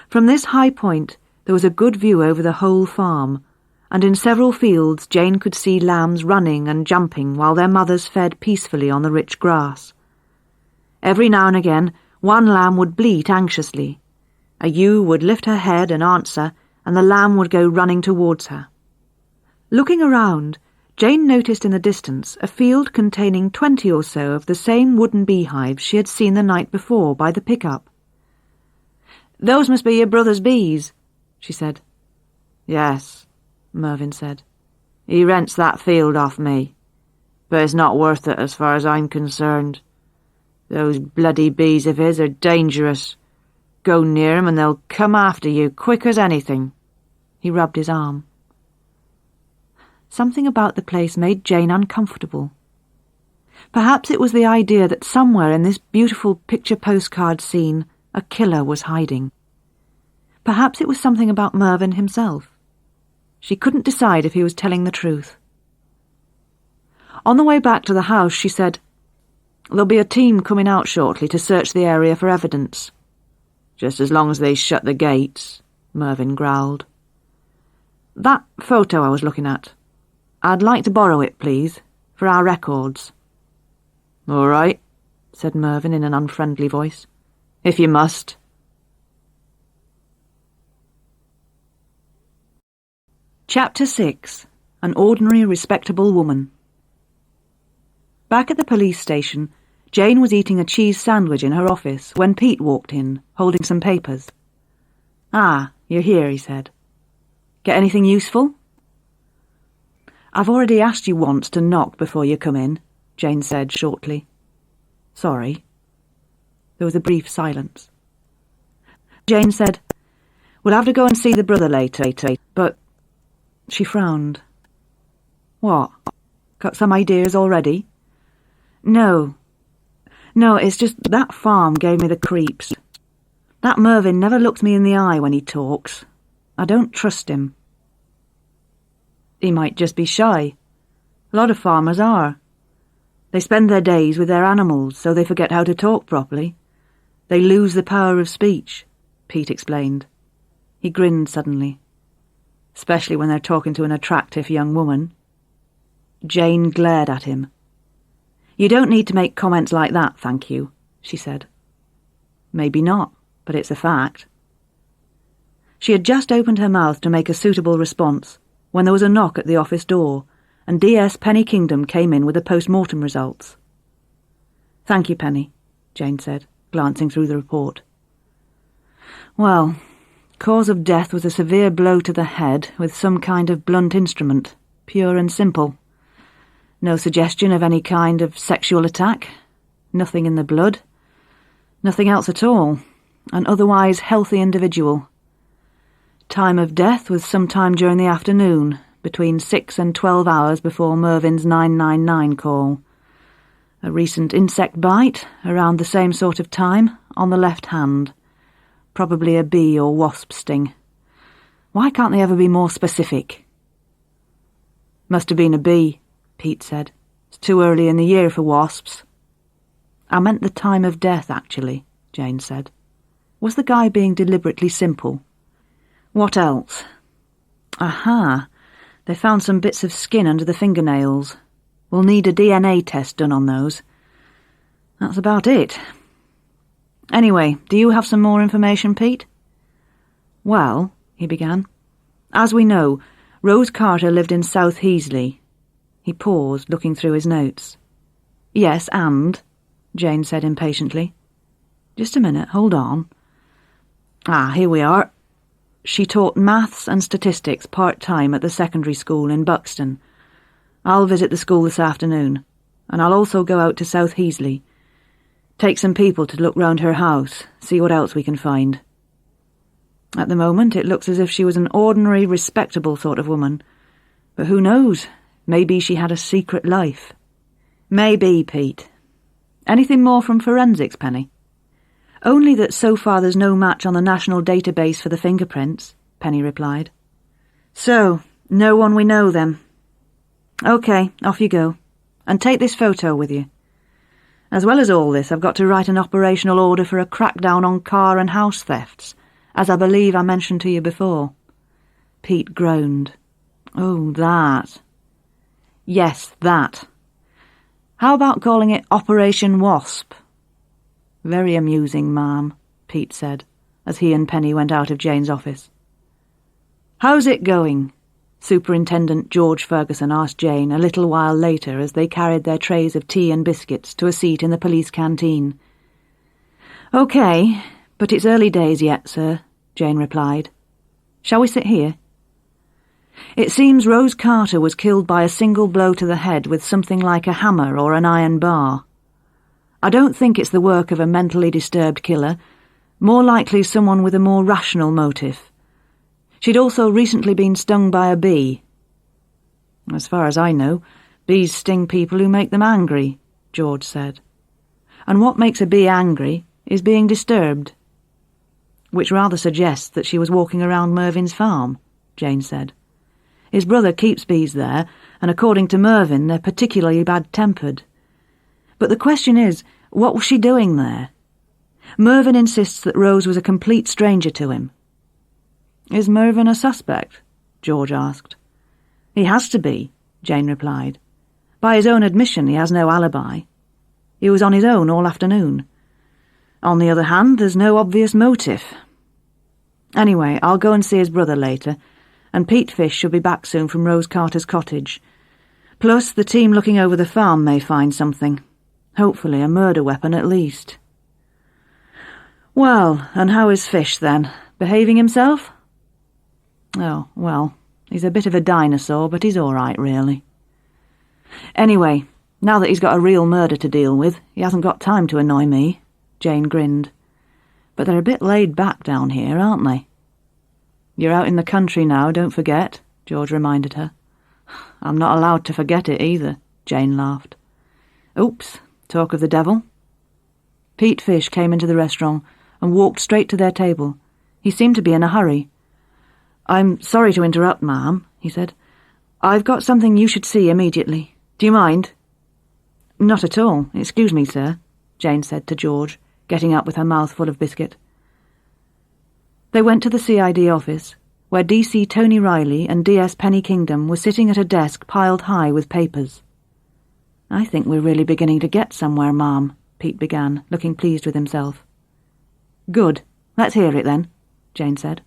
From this high point there was a good view over the whole farm, and in several fields Jane could see lambs running and jumping while their mothers fed peacefully on the rich grass. Every now and again one lamb would bleat anxiously. A ewe would lift her head and answer, and the lamb would go running towards her. Looking around, Jane noticed in the distance a field containing 20 or so of the same wooden beehives she had seen the night before by the pickup. "Those must be your brother's bees," she said. "Yes," Mervyn said. "He rents that field off me. But it's not worth it as far as I'm concerned. Those bloody bees of his are dangerous. Go near 'em and they'll come after you quick as anything." He rubbed his arm. Something about the place made Jane uncomfortable. Perhaps it was the idea that somewhere in this beautiful picture postcard scene a killer was hiding. Perhaps it was something about Mervyn himself. She couldn't decide if he was telling the truth. On the way back to the house, she said, "There'll be a team coming out shortly to search the area for evidence." "Just as long as they shut the gates," Mervyn growled. "That photo I was looking at. I'd like to borrow it, please, for our records." "All right," said Mervyn in an unfriendly voice. "If you must." Chapter 6. An Ordinary Respectable Woman. Back at the police station, Jane was eating a cheese sandwich in her office when Pete walked in, holding some papers. "Ah, you're here," he said. "Get anything useful?" "I've already asked you once to knock before you come in," Jane said shortly. "Sorry." There was a brief silence. Jane said, "We'll have to go and see the brother later, but—" She frowned. "What? Got some ideas already?" No, it's just that farm gave me the creeps. That Mervyn never looks me in the eye when he talks. I don't trust him." "He might just be shy. A lot of farmers are. They spend their days with their animals, so they forget how to talk properly. They lose the power of speech," Pete explained. He grinned suddenly. especially when they're talking to an attractive young woman. Jane glared at him. "You don't need to make comments like that, thank you," she said. "Maybe not, but it's a fact." She had just opened her mouth to make a suitable response when there was a knock at the office door, and DS Penny Kingdom came in with the post-mortem results. "Thank you, Penny," Jane said, glancing through the report. "Well, cause of death was a severe blow to the head with some kind of blunt instrument, pure and simple. No suggestion of any kind of sexual attack, nothing in the blood, nothing else at all, an otherwise healthy individual. Time of death was sometime during the afternoon, between 6 and 12 hours before Mervyn's 999 call. A recent insect bite, around the same sort of time, on the left hand. Probably a bee or wasp sting. Why can't they ever be more specific?" "Must have been a bee," Pete said. "It's too early in the year for wasps." "I meant the time of death, actually," Jane said. "Was the guy being deliberately simple?" "What else?" "Aha! They found some bits of skin under the fingernails. We'll need a DNA test done on those. That's about it. Anyway, do you have some more information, Pete?" "Well," he began, "as we know, Rose Carter lived in South Heasley." He paused, looking through his notes. "Yes, and?" Jane said impatiently. "Just a minute, hold on. Here we are. She taught maths and statistics part-time at the secondary school in Buxton. I'll visit the school this afternoon, and I'll also go out to South Heasley. Take some people to look round her house, see what else we can find. At the moment, it looks as if she was an ordinary, respectable sort of woman. But who knows? Maybe she had a secret life." "Maybe, Pete. Anything more from forensics, Penny?" "Only that so far there's no match on the national database for the fingerprints," Penny replied. "So, no one we know, then. OK, off you go. And take this photo with you. As well as all this, I've got to write an operational order for a crackdown on car and house thefts, as I believe I mentioned to you before." Pete groaned. "Oh, that." "Yes, that. How about calling it Operation Wasp?" "Very amusing, ma'am," Pete said, as he and Penny went out of Jane's office. "How's it going?" Superintendent George Ferguson asked Jane a little while later as they carried their trays of tea and biscuits to a seat in the police canteen. "OK, but it's early days yet, sir," Jane replied. "Shall we sit here?" "It seems Rose Carter was killed by a single blow to the head with something like a hammer or an iron bar. I don't think it's the work of a mentally disturbed killer, more likely someone with a more rational motive. She'd also recently been stung by a bee." "As far as I know, bees sting people who make them angry," George said. "And what makes a bee angry is being disturbed." "Which rather suggests that she was walking around Mervyn's farm," Jane said. "His brother keeps bees there, and according to Mervyn, they're particularly bad-tempered. But the question is, what was she doing there? Mervyn insists that Rose was a complete stranger to him." "Is Mervyn a suspect?" George asked. "He has to be," Jane replied. "By his own admission, he has no alibi. He was on his own all afternoon. On the other hand, there's no obvious motive. Anyway, I'll go and see his brother later, and Pete Fish should be back soon from Rose Carter's cottage. Plus, the team looking over the farm may find something. Hopefully a murder weapon at least." "Well, and how is Fish, then? Behaving himself?" "Oh, well, he's a bit of a dinosaur, but he's all right, really. Anyway, now that he's got a real murder to deal with, he hasn't got time to annoy me," Jane grinned. "But they're a bit laid back down here, aren't they?" "You're out in the country now, don't forget," George reminded her. "I'm not allowed to forget it either," Jane laughed. "Oops, talk of the devil." Pete Fish came into the restaurant and walked straight to their table. He seemed to be in a hurry. "I'm sorry to interrupt, ma'am," he said. "I've got something you should see immediately. Do you mind?" "Not at all. Excuse me, sir," Jane said to George, getting up with her mouth full of biscuit. They went to the CID office, where DC Tony Riley and DS Penny Kingdom were sitting at a desk piled high with papers. "I think we're really beginning to get somewhere, Ma'am," Pete began, looking pleased with himself. "Good. Let's hear it then," Jane said.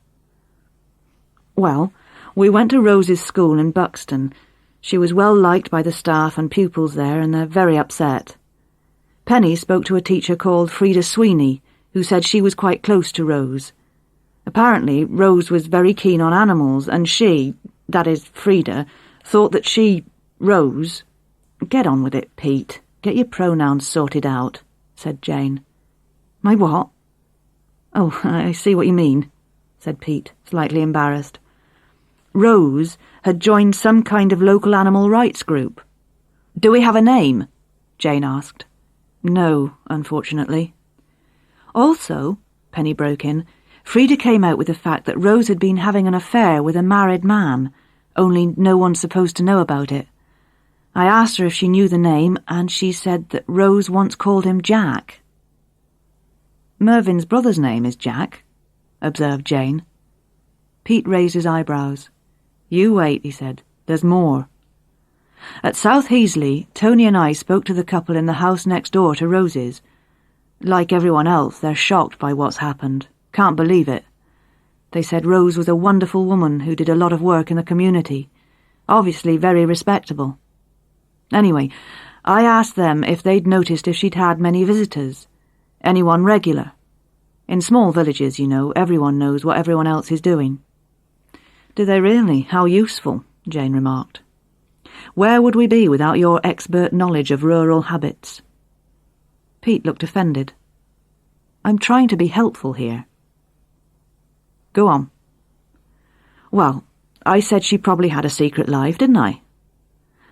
"Well, we went to Rose's school in Buxton. She was well liked by the staff and pupils there, and they're very upset. Penny spoke to a teacher called Frida Sweeney, who said she was quite close to Rose. Apparently, Rose was very keen on animals, and she, that is, Frida, thought that Rose... Get on with it, Pete. Get your pronouns sorted out," said Jane. "My what?" "Oh, I see what you mean," said Pete, slightly embarrassed. "Rose had joined some kind of local animal rights group." "Do we have a name?" Jane asked. "No, unfortunately." "Also," Penny broke in, "Frida came out with the fact that Rose had been having an affair with a married man, only no one's supposed to know about it. I asked her if she knew the name, and she said that Rose once called him Jack." "Mervyn's brother's name is Jack," observed Jane. Pete raised his eyebrows. "You wait," he said. "There's more. At South Heasley, Tony and I spoke to the couple in the house next door to Rose's. Like everyone else, they're shocked by what's happened. Can't believe it. They said Rose was a wonderful woman who did a lot of work in the community. Obviously very respectable. Anyway, I asked them if they'd noticed if she'd had many visitors. Anyone regular. In small villages, you know, everyone knows what everyone else is doing." "Do they really? How useful," Jane remarked. "Where would we be without your expert knowledge of rural habits?" Pete looked offended. "I'm trying to be helpful here." "Go on." "Well, I said she probably had a secret life, didn't I?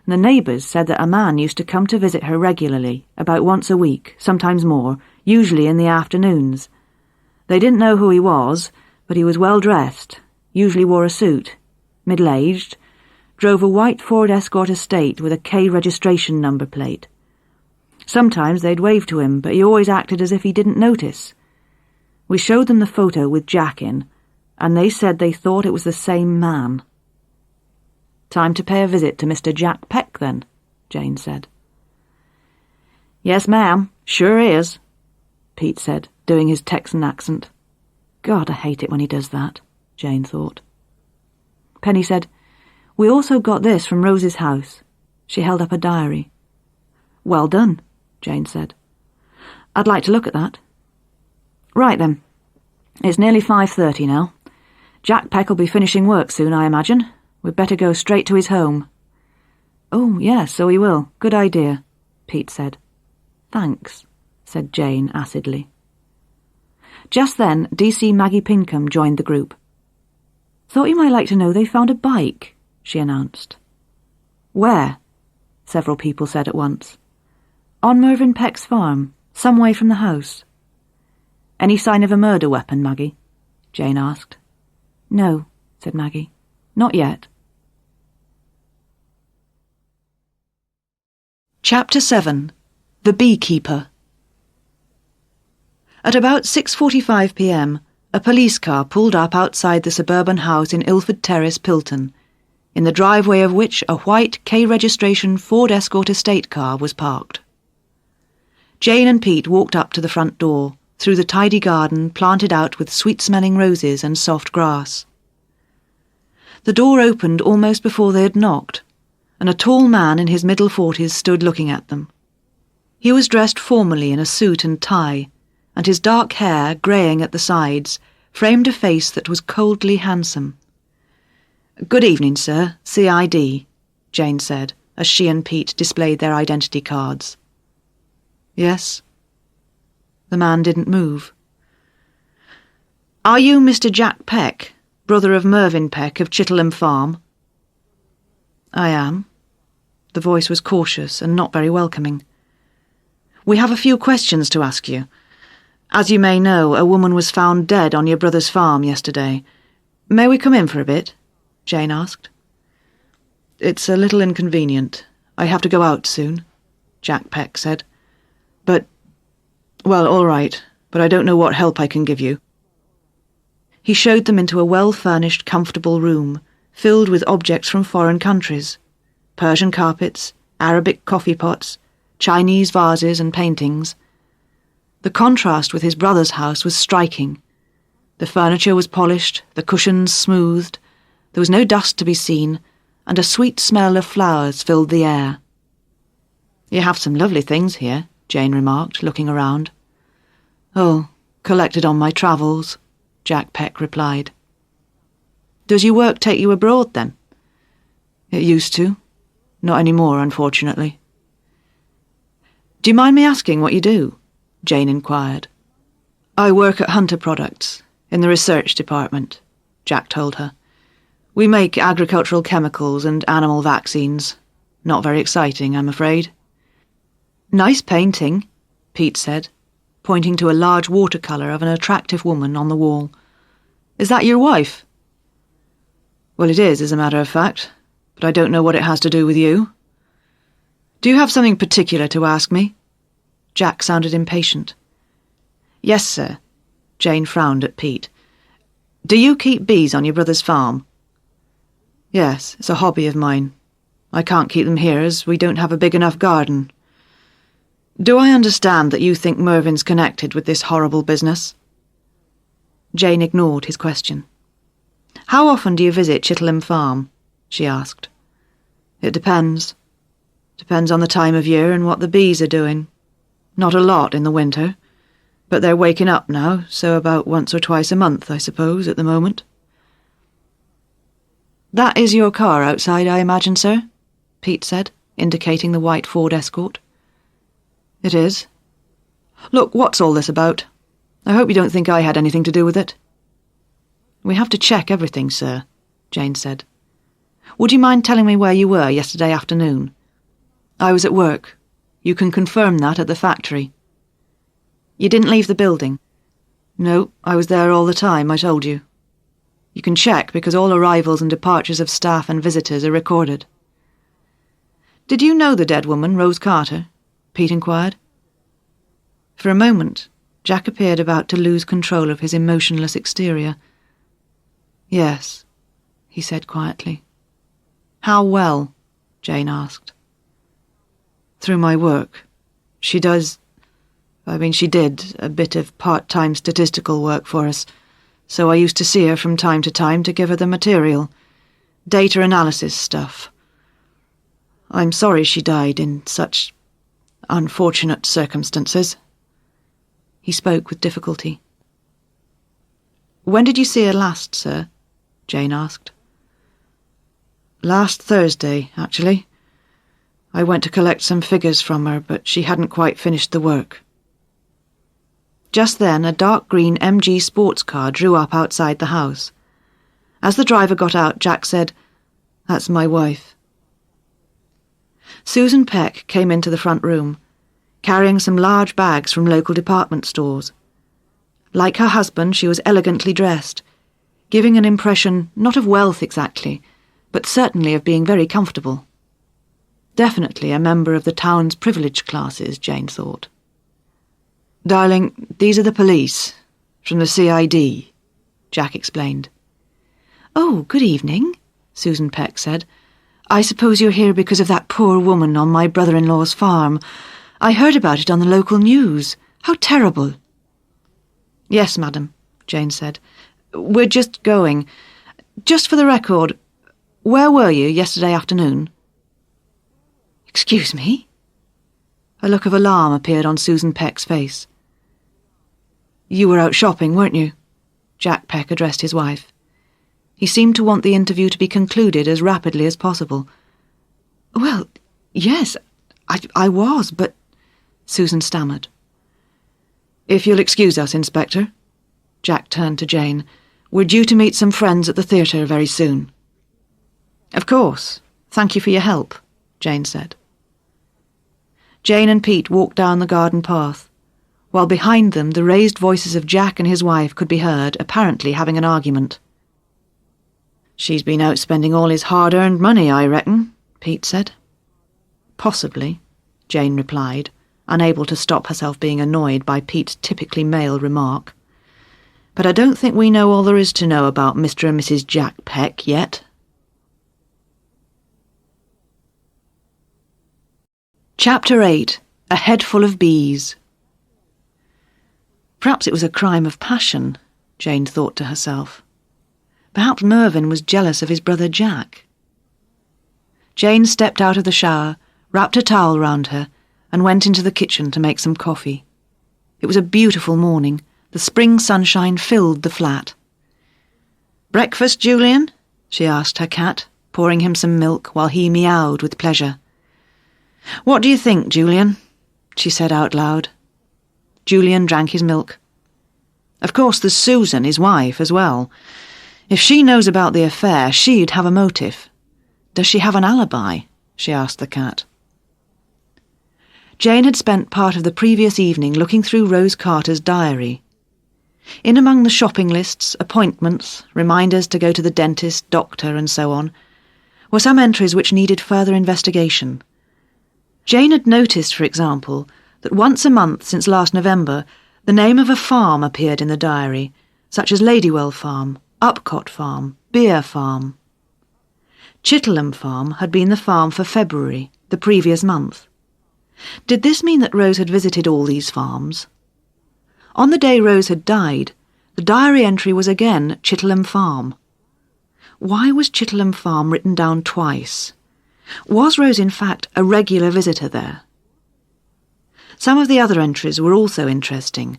The neighbours said that a man used to come to visit her regularly, about once a week, sometimes more, usually in the afternoons. They didn't know who he was, but he was well dressed, usually wore a suit, middle-aged, drove a white Ford Escort Estate with a K registration number plate. Sometimes they'd wave to him, but he always acted as if he didn't notice. We showed them the photo with Jack in, and they said they thought it was the same man." "Time to pay a visit to Mr. Jack Peck, then," Jane said. "Yes, ma'am, sure is," Pete said, doing his Texan accent. God, I hate it when he does that, Jane thought. Penny said, "We also got this from Rose's house." She held up a diary. "Well done," Jane said. "I'd like to look at that." "Right then. It's nearly 5:30 now. Jack Peck will be finishing work soon, I imagine. We'd better go straight to his home." "Oh, yes, so he will. Good idea," Pete said. "Thanks," said Jane acidly. Just then, DC Maggie Pinkham joined the group. "Thought you might like to know they found a bike," she announced. "Where?" several people said at once. "On Mervyn Peck's farm, some way from the house." "Any sign of a murder weapon, Maggie?" Jane asked. "No," said Maggie. "Not yet." Chapter 7. The Beekeeper. At about 6:45 p.m, a police car pulled up outside the suburban house in Ilford Terrace, Pilton, in the driveway of which a white K-registration Ford Escort estate car was parked. Jane and Pete walked up to the front door, through the tidy garden planted out with sweet-smelling roses and soft grass. The door opened almost before they had knocked, and a tall man in his middle 40s stood looking at them. He was dressed formally in a suit and tie, and his dark hair, greying at the sides, framed a face that was coldly handsome. "Good evening, sir, CID, Jane said, as she and Pete displayed their identity cards. "Yes?" The man didn't move. "Are you Mr. Jack Peck, brother of Mervyn Peck of Chitterham Farm?" "I am." The voice was cautious and not very welcoming. "We have a few questions to ask you. As you may know, a woman was found dead on your brother's farm yesterday. May we come in for a bit?" Jane asked. "It's a little inconvenient. I have to go out soon," Jack Peck said. Well, all right, but I don't know what help I can give you." He showed them into a well-furnished, comfortable room, filled with objects from foreign countries. Persian carpets, Arabic coffee pots, Chinese vases and paintings. The contrast with his brother's house was striking. The furniture was polished, the cushions smoothed, there was no dust to be seen, and a sweet smell of flowers filled the air. "You have some lovely things here," Jane remarked, looking around. "Oh, collected on my travels," Jack Peck replied. "Does your work take you abroad, then?" "It used to. Not any more, unfortunately." "Do you mind me asking what you do?" Jane inquired. "I work at Hunter Products, in the research department," Jack told her. "We make agricultural chemicals and animal vaccines. Not very exciting, I'm afraid." "Nice painting," Pete said, pointing to a large watercolour of an attractive woman on the wall. "Is that your wife?" "Well, it is, as a matter of fact, but I don't know what it has to do with you. Do you have something particular to ask me?" Jack sounded impatient. "Yes, sir." Jane frowned at Pete. "Do you keep bees on your brother's farm?" "Yes, it's a hobby of mine. I can't keep them here as we don't have a big enough garden." "Do I understand that you think Mervyn's connected with this horrible business?" Jane ignored his question. "How often do you visit Chittenham Farm?" she asked. "It depends. Depends on the time of year and what the bees are doing. Not a lot in the winter, but they're waking up now, so about once or twice a month, I suppose, at the moment." "That is your car outside, I imagine, sir?" Pete said, indicating the white Ford Escort. "It is. Look, what's all this about? I hope you don't think I had anything to do with it." "We have to check everything, sir," Jane said. "Would you mind telling me where you were yesterday afternoon?" "I was at work. You can confirm that at the factory." "You didn't leave the building?" "No, I was there all the time, I told you. You can check because all arrivals and departures of staff and visitors are recorded." "Did you know the dead woman, Rose Carter?" Pete inquired. For a moment, Jack appeared about to lose control of his emotionless exterior. "Yes," he said quietly. "How well?" Jane asked. "Through my work. She did a bit of part-time statistical work for us, so I used to see her from time to give her the material. Data analysis stuff. I'm sorry she died in such unfortunate circumstances." He spoke with difficulty. "When did you see her last, sir?" Jane asked. "Last Thursday, actually. I went to collect some figures from her, but she hadn't quite finished the work." Just then, a dark green MG sports car drew up outside the house. As the driver got out, Jack said, "That's my wife." Susan Peck came into the front room, carrying some large bags from local department stores. Like her husband, she was elegantly dressed, giving an impression not of wealth exactly, but certainly of being very comfortable. Definitely a member of the town's privileged classes, Jane thought. "Darling, these are the police, from the CID, Jack explained. "Oh, good evening," Susan Peck said. "I suppose you're here because of that poor woman on my brother-in-law's farm. I heard about it on the local news. How terrible." "Yes, madam," Jane said. "We're just going. Just for the record, where were you yesterday afternoon?" "Excuse me?" A look of alarm appeared on Susan Peck's face. "You were out shopping, weren't you?" Jack Peck addressed his wife. He seemed to want the interview to be concluded as rapidly as possible. "Well, yes, I was, but—" Susan stammered. "If you'll excuse us, Inspector." Jack turned to Jane. "We're due to meet some friends at the theatre very soon." "Of course. Thank you for your help," Jane said. Jane and Pete walked down the garden path, while behind them the raised voices of Jack and his wife could be heard, apparently having an argument. "She's been out spending all his hard-earned money, I reckon," Pete said. "Possibly," Jane replied, unable to stop herself being annoyed by Pete's typically male remark. But I don't think we know all there is to know about Mr. and Mrs. Jack Peck yet. Chapter 8. A Head Full of Bees. Perhaps it was a crime of passion, Jane thought to herself. Perhaps Mervyn was jealous of his brother Jack. Jane stepped out of the shower, wrapped a towel round her, and went into the kitchen to make some coffee. It was a beautiful morning. The spring sunshine filled the flat. "Breakfast, Julian?" she asked her cat, pouring him some milk while he meowed with pleasure. "What do you think, Julian?" she said out loud. Julian drank his milk. "Of course there's Susan, his wife, as well. If she knows about the affair, she'd have a motive. Does she have an alibi?" she asked the cat. Jane had spent part of the previous evening looking through Rose Carter's diary. In among the shopping lists, appointments, reminders to go to the dentist, doctor, and so on, were some entries which needed further investigation. Jane had noticed, for example, that once a month since last November, the name of a farm appeared in the diary, such as Ladywell Farm, Upcott Farm, Beer Farm. Chitterham Farm had been the farm for February, the previous month. Did this mean that Rose had visited all these farms? On the day Rose had died, the diary entry was again Chitterham Farm. Why was Chitterham Farm written down twice? Was Rose in fact a regular visitor there? Some of the other entries were also interesting,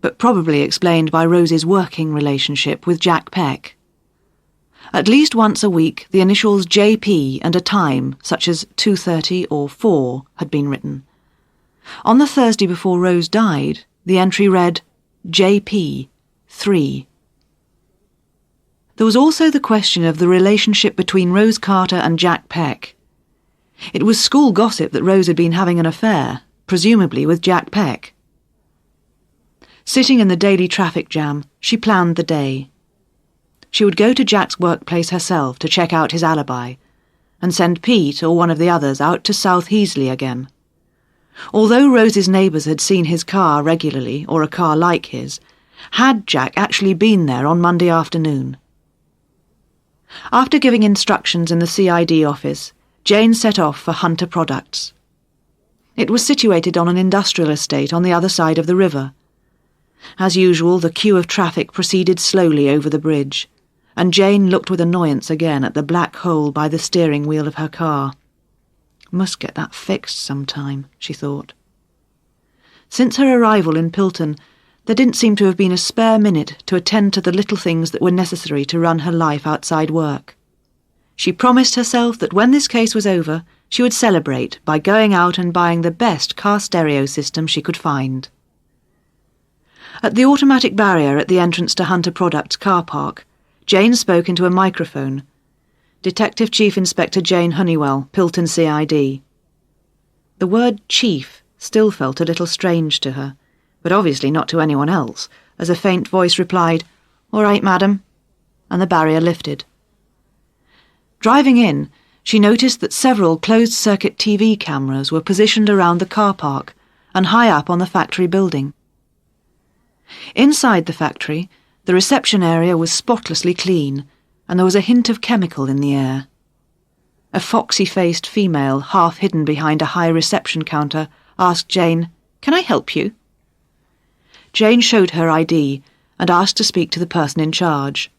but probably explained by Rose's working relationship with Jack Peck. At least once a week, the initials JP and a time, such as 2:30 or 4, had been written. On the Thursday before Rose died, the entry read JP 3. There was also the question of the relationship between Rose Carter and Jack Peck. It was school gossip that Rose had been having an affair, presumably with Jack Peck. Sitting in the daily traffic jam, she planned the day. She would go to Jack's workplace herself to check out his alibi, and send Pete or one of the others out to South Heasley again. Although Rose's neighbours had seen his car regularly, or a car like his, had Jack actually been there on Monday afternoon? After giving instructions in the CID office, Jane set off for Hunter Products. It was situated on an industrial estate on the other side of the river. As usual, the queue of traffic proceeded slowly over the bridge, and Jane looked with annoyance again at the black hole by the steering wheel of her car. Must get that fixed sometime, she thought. Since her arrival in Pilton, there didn't seem to have been a spare minute to attend to the little things that were necessary to run her life outside work. She promised herself that when this case was over, she would celebrate by going out and buying the best car stereo system she could find. At the automatic barrier at the entrance to Hunter Products car park, Jane spoke into a microphone. Detective Chief Inspector Jane Honeywell, Pilton CID. The word chief still felt a little strange to her, but obviously not to anyone else, as a faint voice replied, "All right, madam," and the barrier lifted. Driving in, she noticed that several closed-circuit TV cameras were positioned around the car park and high up on the factory building. Inside the factory, the reception area was spotlessly clean, and there was a hint of chemical in the air. A foxy-faced female, half hidden behind a high reception counter, asked Jane, "Can I help you?" Jane showed her ID and asked to speak to the person in charge.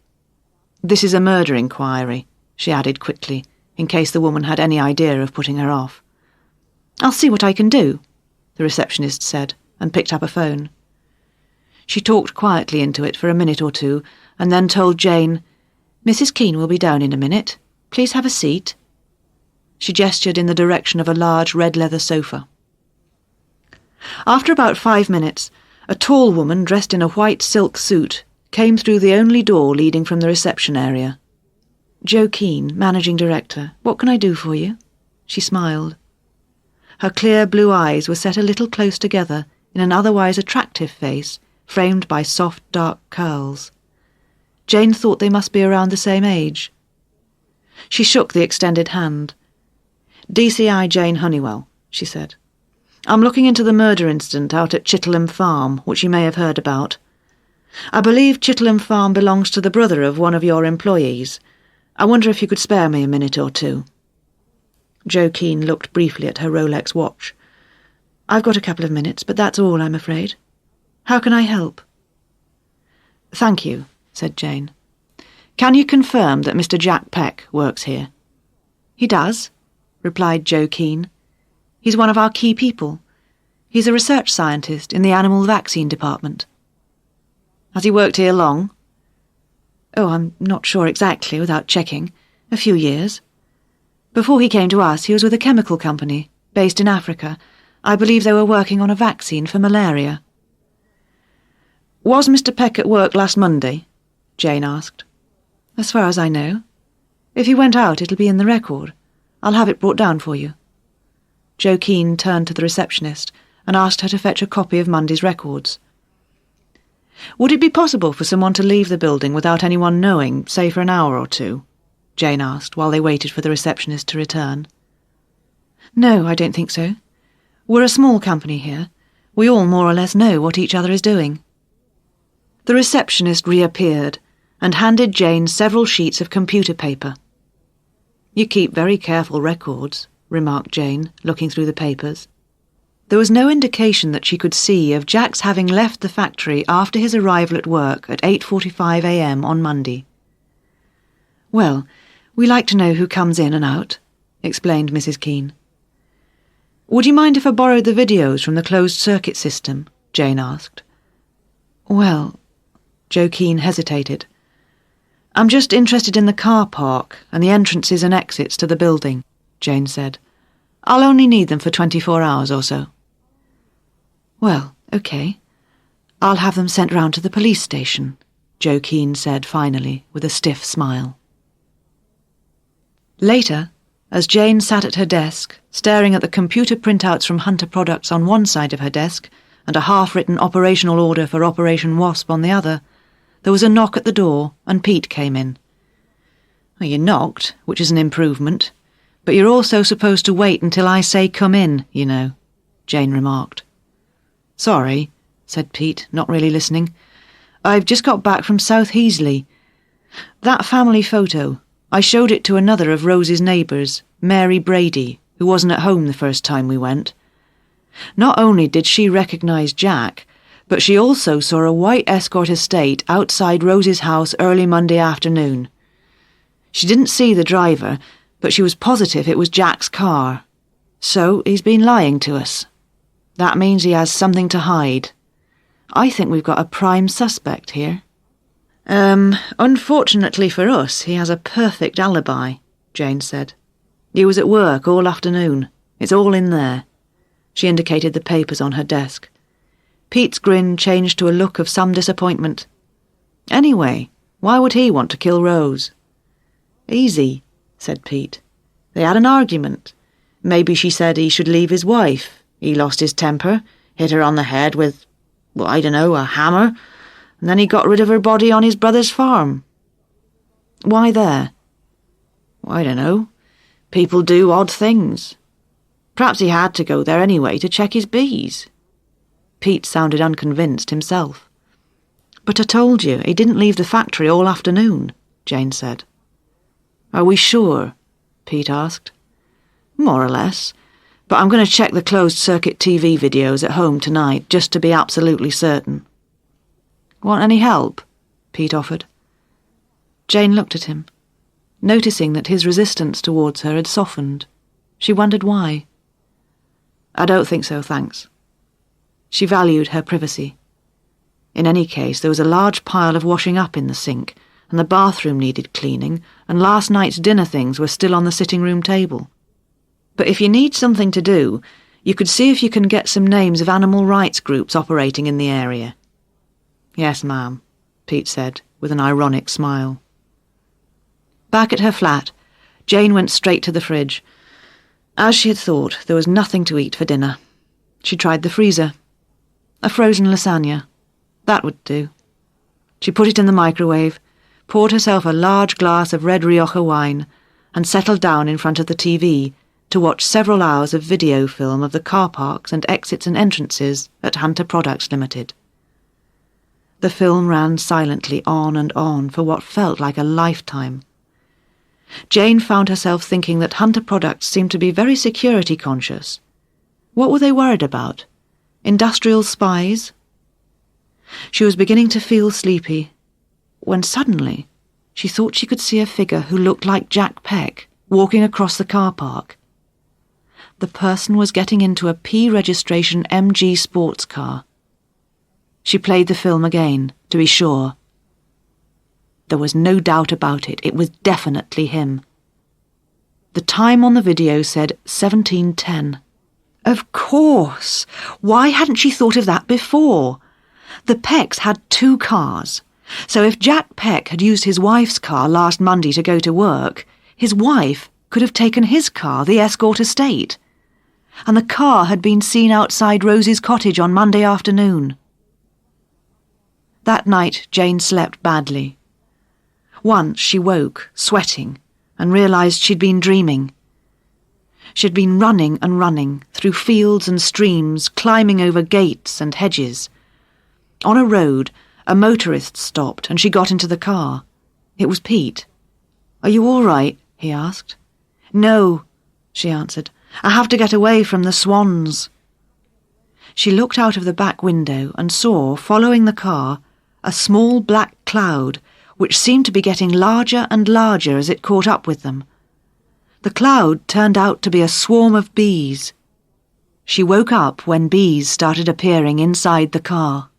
"This is a murder inquiry," she added quickly, in case the woman had any idea of putting her off. "I'll see what I can do," the receptionist said, and picked up a phone. She talked quietly into it for a minute or two, and then told Jane, "Mrs. Keane will be down in a minute. Please have a seat." She gestured in the direction of a large red leather sofa. After about 5 minutes, a tall woman dressed in a white silk suit came through the only door leading from the reception area. "Joe Keane, Managing Director. What can I do for you?" She smiled. Her clear blue eyes were set a little close together in an otherwise attractive face, framed by soft dark curls. Jane thought they must be around the same age. She shook the extended hand. "DCI Jane Honeywell," she said. "I'm looking into the murder incident out at Chitterham Farm, which you may have heard about. I believe Chittenham Farm belongs to the brother of one of your employees. I wonder if you could spare me a minute or two." Jo Keane looked briefly at her Rolex watch. "I've got a couple of minutes, but that's all, I'm afraid. How can I help?" "Thank you," said Jane. "Can you confirm that Mr. Jack Peck works here?" "He does," replied Jo Keane. "He's one of our key people. He's a research scientist in the animal vaccine department." "Has he worked here long?" "Oh, I'm not sure exactly without checking. A few years. Before he came to us, he was with a chemical company, based in Africa. I believe they were working on a vaccine for malaria." "Was Mr. Peck at work last Monday?" Jane asked. "As far as I know. If he went out, it'll be in the record. I'll have it brought down for you." Jo Keane turned to the receptionist and asked her to fetch a copy of Monday's records. "Would it be possible for someone to leave the building without anyone knowing, say for an hour or two?" Jane asked while they waited for the receptionist to return. "No, I don't think so. We're a small company here. We all more or less know what each other is doing." The receptionist reappeared and handed Jane several sheets of computer paper. "You keep very careful records," remarked Jane, looking through the papers. There was no indication that she could see of Jack's having left the factory after his arrival at work at 8:45 a.m. on Monday. "Well, we like to know who comes in and out," explained Mrs. Keane. "Would you mind if I borrowed the videos from the closed-circuit system?" Jane asked. "Well," Jo Keane hesitated. "I'm just interested in the car park and the entrances and exits to the building," Jane said. "I'll only need them for 24 hours or so." "Well, OK. I'll have them sent round to the police station," Jo Keane said finally, with a stiff smile. Later, as Jane sat at her desk, staring at the computer printouts from Hunter Products on one side of her desk and a half-written operational order for Operation Wasp on the other, there was a knock at the door and Pete came in. "Well, you knocked, which is an improvement, but you're also supposed to wait until I say come in, you know," Jane remarked. "Sorry," said Pete, not really listening. "I've just got back from South Heasley. That family photo, I showed it to another of Rose's neighbours, Mary Brady, who wasn't at home the first time we went. Not only did she recognise Jack, but she also saw a white Escort estate outside Rose's house early Monday afternoon. She didn't see the driver, but she was positive it was Jack's car. So he's been lying to us. That means he has something to hide. I think we've got a prime suspect here." Unfortunately for us, he has a perfect alibi," Jane said. "He was at work all afternoon. It's all in there." She indicated the papers on her desk. Pete's grin changed to a look of some disappointment. "Anyway, why would he want to kill Rose?" "Easy," said Pete. "They had an argument. Maybe she said he should leave his wife. He lost his temper, hit her on the head with, well, I don't know, a hammer, and then he got rid of her body on his brother's farm." "Why there?" "I don't know. People do odd things. Perhaps he had to go there anyway to check his bees." Pete sounded unconvinced himself. "But I told you, he didn't leave the factory all afternoon," Jane said. "Are we sure?" Pete asked. "More or less. But I'm going to check the closed-circuit TV videos at home tonight, just to be absolutely certain." "Want any help?" Pete offered. Jane looked at him. Noticing that his resistance towards her had softened, she wondered why. "I don't think so, thanks." She valued her privacy. In any case, there was a large pile of washing up in the sink, and the bathroom needed cleaning, and last night's dinner things were still on the sitting-room table. But if you need something to do, you could see if you can get some names of animal rights groups operating in the area. "Yes, ma'am," Pete said, with an ironic smile. Back at her flat, Jane went straight to the fridge. As she had thought, there was nothing to eat for dinner. She tried the freezer. A frozen lasagna. That would do. She put it in the microwave, poured herself a large glass of red Rioja wine, and settled down in front of the TV to watch several hours of video film of the car parks and exits and entrances at Hunter Products Limited. The film ran silently on and on for what felt like a lifetime. Jane found herself thinking that Hunter Products seemed to be very security conscious. What were they worried about? Industrial spies? She was beginning to feel sleepy, when suddenly she thought she could see a figure who looked like Jack Peck walking across the car park. The person was getting into a P registration MG sports car. She played the film again, to be sure. There was no doubt about it. It was definitely him. The time on the video said 17:10. Of course! Why hadn't she thought of that before? The Pecks had 2 cars, so if Jack Peck had used his wife's car last Monday to go to work, his wife could have taken his car, the Escort Estate. And the car had been seen outside Rosie's cottage on Monday afternoon. That night Jane slept badly. Once she woke, sweating, and realised she'd been dreaming. She'd been running and running, through fields and streams, climbing over gates and hedges. On a road, a motorist stopped and she got into the car. It was Pete. "Are you all right?" he asked. "No," she answered. "I have to get away from the swans." She looked out of the back window and saw, following the car, a small black cloud which seemed to be getting larger and larger as it caught up with them. The cloud turned out to be a swarm of bees. She woke up when bees started appearing inside the car.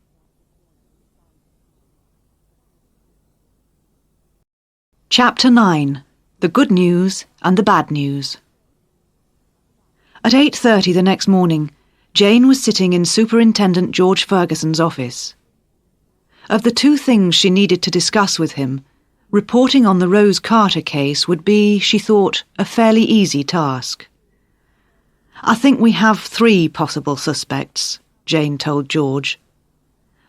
Chapter 9. The Good News and the Bad News. At 8:30 the next morning, Jane was sitting in Superintendent George Ferguson's office. Of the 2 things she needed to discuss with him, reporting on the Rose Carter case would be, she thought, a fairly easy task. "I think we have 3 possible suspects," Jane told George.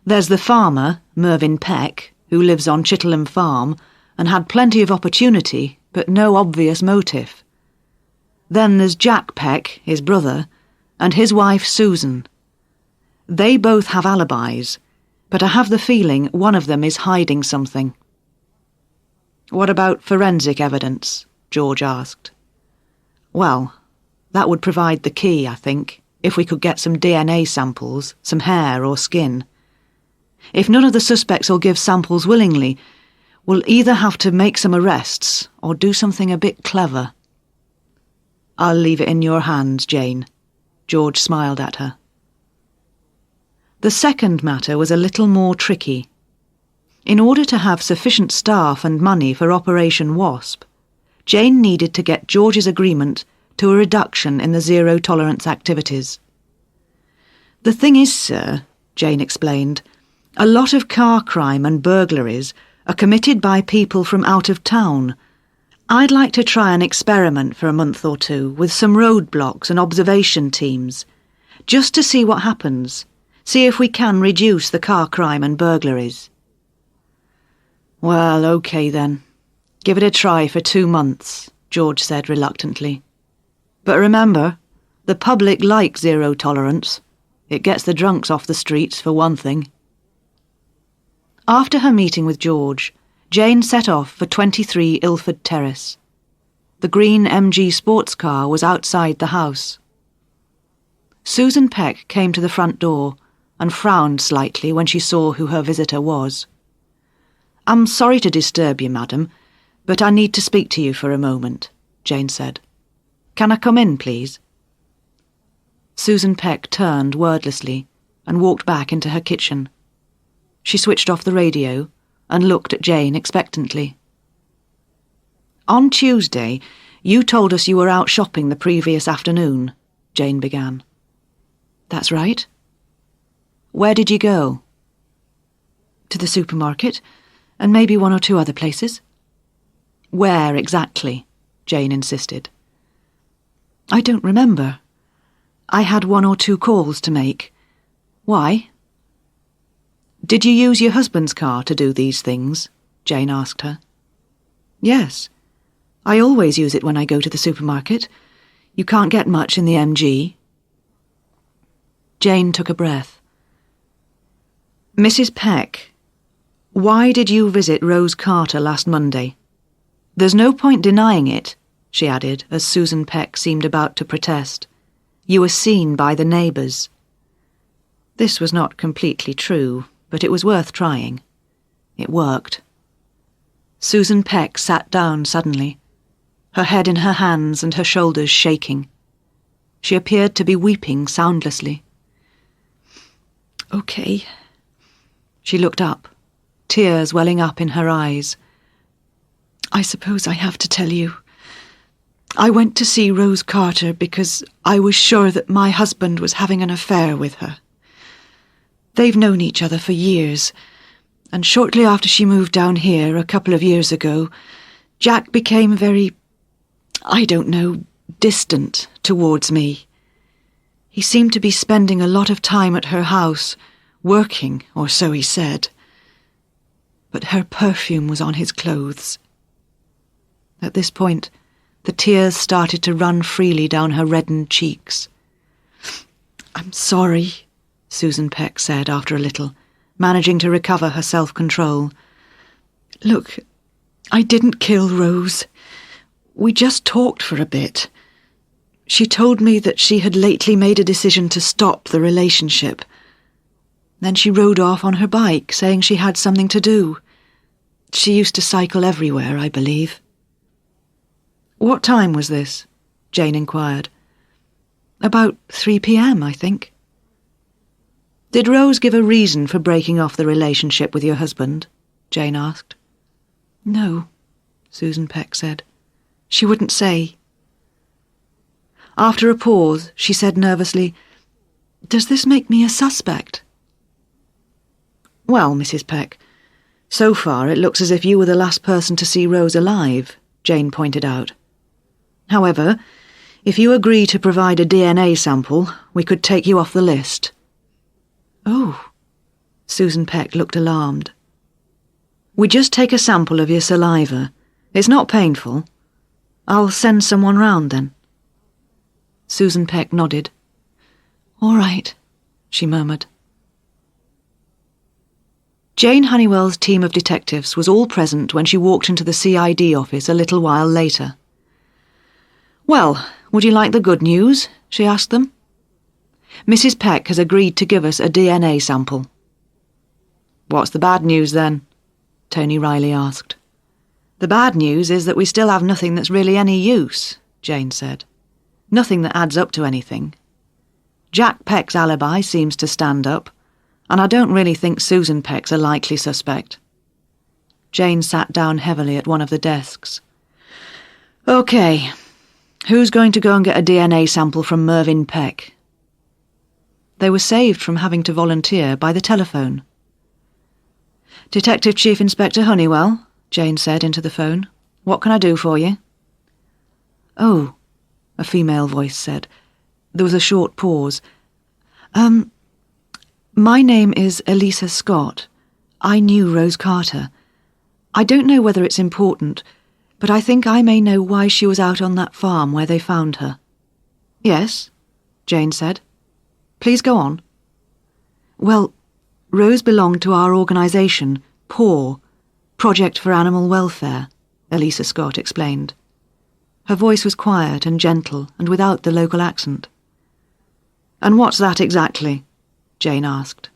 "There's the farmer, Mervyn Peck, who lives on Chitterham Farm and had plenty of opportunity but no obvious motive. Then there's Jack Peck, his brother, and his wife Susan. They both have alibis, but I have the feeling one of them is hiding something." "What about forensic evidence?" George asked. "Well, that would provide the key, I think, if we could get some DNA samples, some hair or skin. If none of the suspects will give samples willingly, we'll either have to make some arrests or do something a bit clever." "I'll leave it in your hands, Jane." George smiled at her. The second matter was a little more tricky. In order to have sufficient staff and money for Operation Wasp, Jane needed to get George's agreement to a reduction in the zero-tolerance activities. "The thing is, sir," Jane explained, "a lot of car crime and burglaries are committed by people from out of town. I'd like to try an experiment for a month or 2 with some roadblocks and observation teams, just to see what happens, see if we can reduce the car crime and burglaries." "Well, OK then. Give it a try for 2 months," George said reluctantly. "But remember, the public likes zero tolerance. It gets the drunks off the streets, for one thing." After her meeting with George, Jane set off for 23 Ilford Terrace. The green MG sports car was outside the house. Susan Peck came to the front door and frowned slightly when she saw who her visitor was. "I'm sorry to disturb you, madam, but I need to speak to you for a moment," Jane said. "Can I come in, please?" Susan Peck turned wordlessly and walked back into her kitchen. She switched off the radio and looked at Jane expectantly. "On Tuesday, you told us you were out shopping the previous afternoon," Jane began. "That's right." "Where did you go?" "To the supermarket, and maybe 1 or 2 other places." "Where exactly?" Jane insisted. "I don't remember. I had 1 or 2 calls to make. Why?" "Did you use your husband's car to do these things?" Jane asked her. "Yes. I always use it when I go to the supermarket. You can't get much in the MG." Jane took a breath. "Mrs. Peck," Why did you visit Rose Carter last Monday? There's no point denying it, she added, as Susan Peck seemed about to protest. You were seen by the neighbours. This was not completely true, but it was worth trying. It worked. Susan Peck sat down suddenly, her head in her hands and her shoulders shaking. She appeared to be weeping soundlessly. Okay. She looked up, tears welling up in her eyes. I suppose I have to tell you. I went to see Rose Carter because I was sure that my husband was having an affair with her. They've known each other for years, and shortly after she moved down here a couple of years ago, Jack became very, distant towards me. He seemed to be spending a lot of time at her house, working, or so he said. But her perfume was on his clothes. At this point, the tears started to run freely down her reddened cheeks. I'm sorry, Susan Peck said after a little, managing to recover her self-control. Look, I didn't kill Rose. We just talked for a bit. She told me that she had lately made a decision to stop the relationship. Then she rode off on her bike, saying she had something to do. She used to cycle everywhere, I believe. What time was this? Jane inquired. About 3 p.m., I think. Did Rose give a reason for breaking off the relationship with your husband? Jane asked. No, Susan Peck said. She wouldn't say. After a pause, she said nervously, Does this make me a suspect? Well, Mrs. Peck, so far it looks as if you were the last person to see Rose alive, Jane pointed out. However, if you agree to provide a DNA sample, we could take you off the list. Oh, Susan Peck looked alarmed. We just take a sample of your saliva. It's not painful. I'll send someone round then. Susan Peck nodded. All right, she murmured. Jane Honeywell's team of detectives was all present when she walked into the CID office a little while later. Well, would you like the good news? She asked them. Mrs. Peck has agreed to give us a DNA sample. What's the bad news then? Tony Riley asked. The bad news is that we still have nothing that's really any use, Jane said. Nothing that adds up to anything. Jack Peck's alibi seems to stand up, and I don't really think Susan Peck's a likely suspect. Jane sat down heavily at one of the desks. OK, who's going to go and get a DNA sample from Mervyn Peck? They were saved from having to volunteer by the telephone. Detective Chief Inspector Honeywell, Jane said into the phone. What can I do for you? Oh, a female voice said. There was a short pause. My name is Elisa Scott. I knew Rose Carter. I don't know whether it's important, but I think I may know why she was out on that farm where they found her. Yes, Jane said. Please go on. Well, Rose belonged to our organisation, PAW, Project for Animal Welfare, Elisa Scott explained. Her voice was quiet and gentle and without the local accent. And what's that exactly? Jane asked.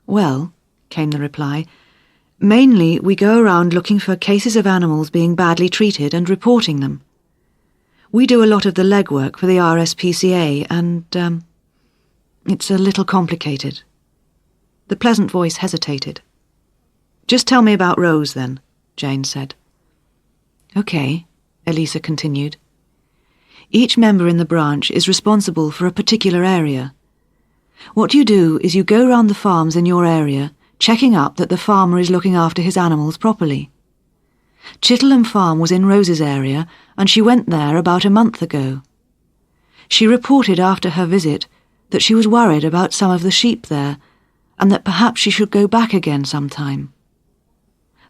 Well, came the reply, mainly we go around looking for cases of animals being badly treated and reporting them. We do a lot of the legwork for the RSPCA and, it's a little complicated. The pleasant voice hesitated. Just tell me about Rose, then, Jane said. OK, Elisa continued. Each member in the branch is responsible for a particular area. What you do is you go round the farms in your area, checking up that the farmer is looking after his animals properly. Chitterham Farm was in Rose's area, and she went there about a month ago. She reported after her visit that she was worried about some of the sheep there, and that perhaps she should go back again sometime.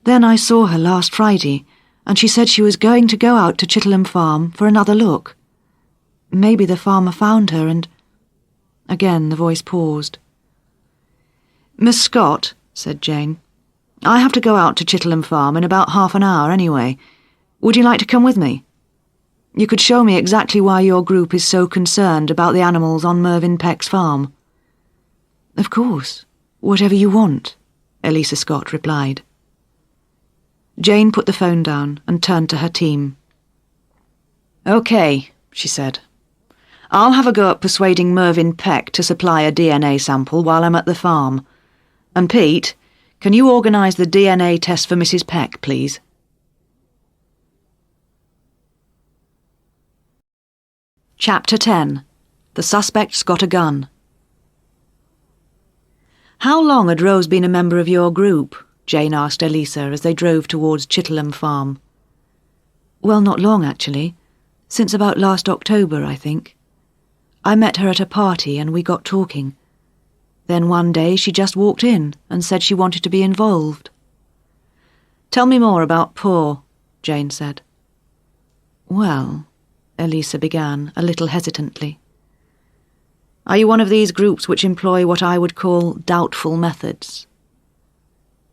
Then I saw her last Friday, and she said she was going to go out to Chitterham Farm for another look. Maybe the farmer found her and... Again the voice paused. Miss Scott, said Jane, I have to go out to Chitterham Farm in about half an hour anyway. Would you like to come with me? You could show me exactly why your group is so concerned about the animals on Mervyn Peck's farm." "Of course, whatever you want," Elisa Scott replied. Jane put the phone down and turned to her team. "OK," she said. "I'll have a go at persuading Mervyn Peck to supply a DNA sample while I'm at the farm. And Pete, can you organise the DNA test for Mrs. Peck, please?" Chapter 10. The Suspect's Got a Gun. "How long had Rose been a member of your group?" Jane asked Elisa as they drove towards Chitterham Farm. "Well, not long, actually. Since about last October, I think. I met her at a party and we got talking. Then one day she just walked in and said she wanted to be involved." "Tell me more about Paul," Jane said. "Well," Elisa began, a little hesitantly. "Are you one of these groups which employ what I would call doubtful methods?"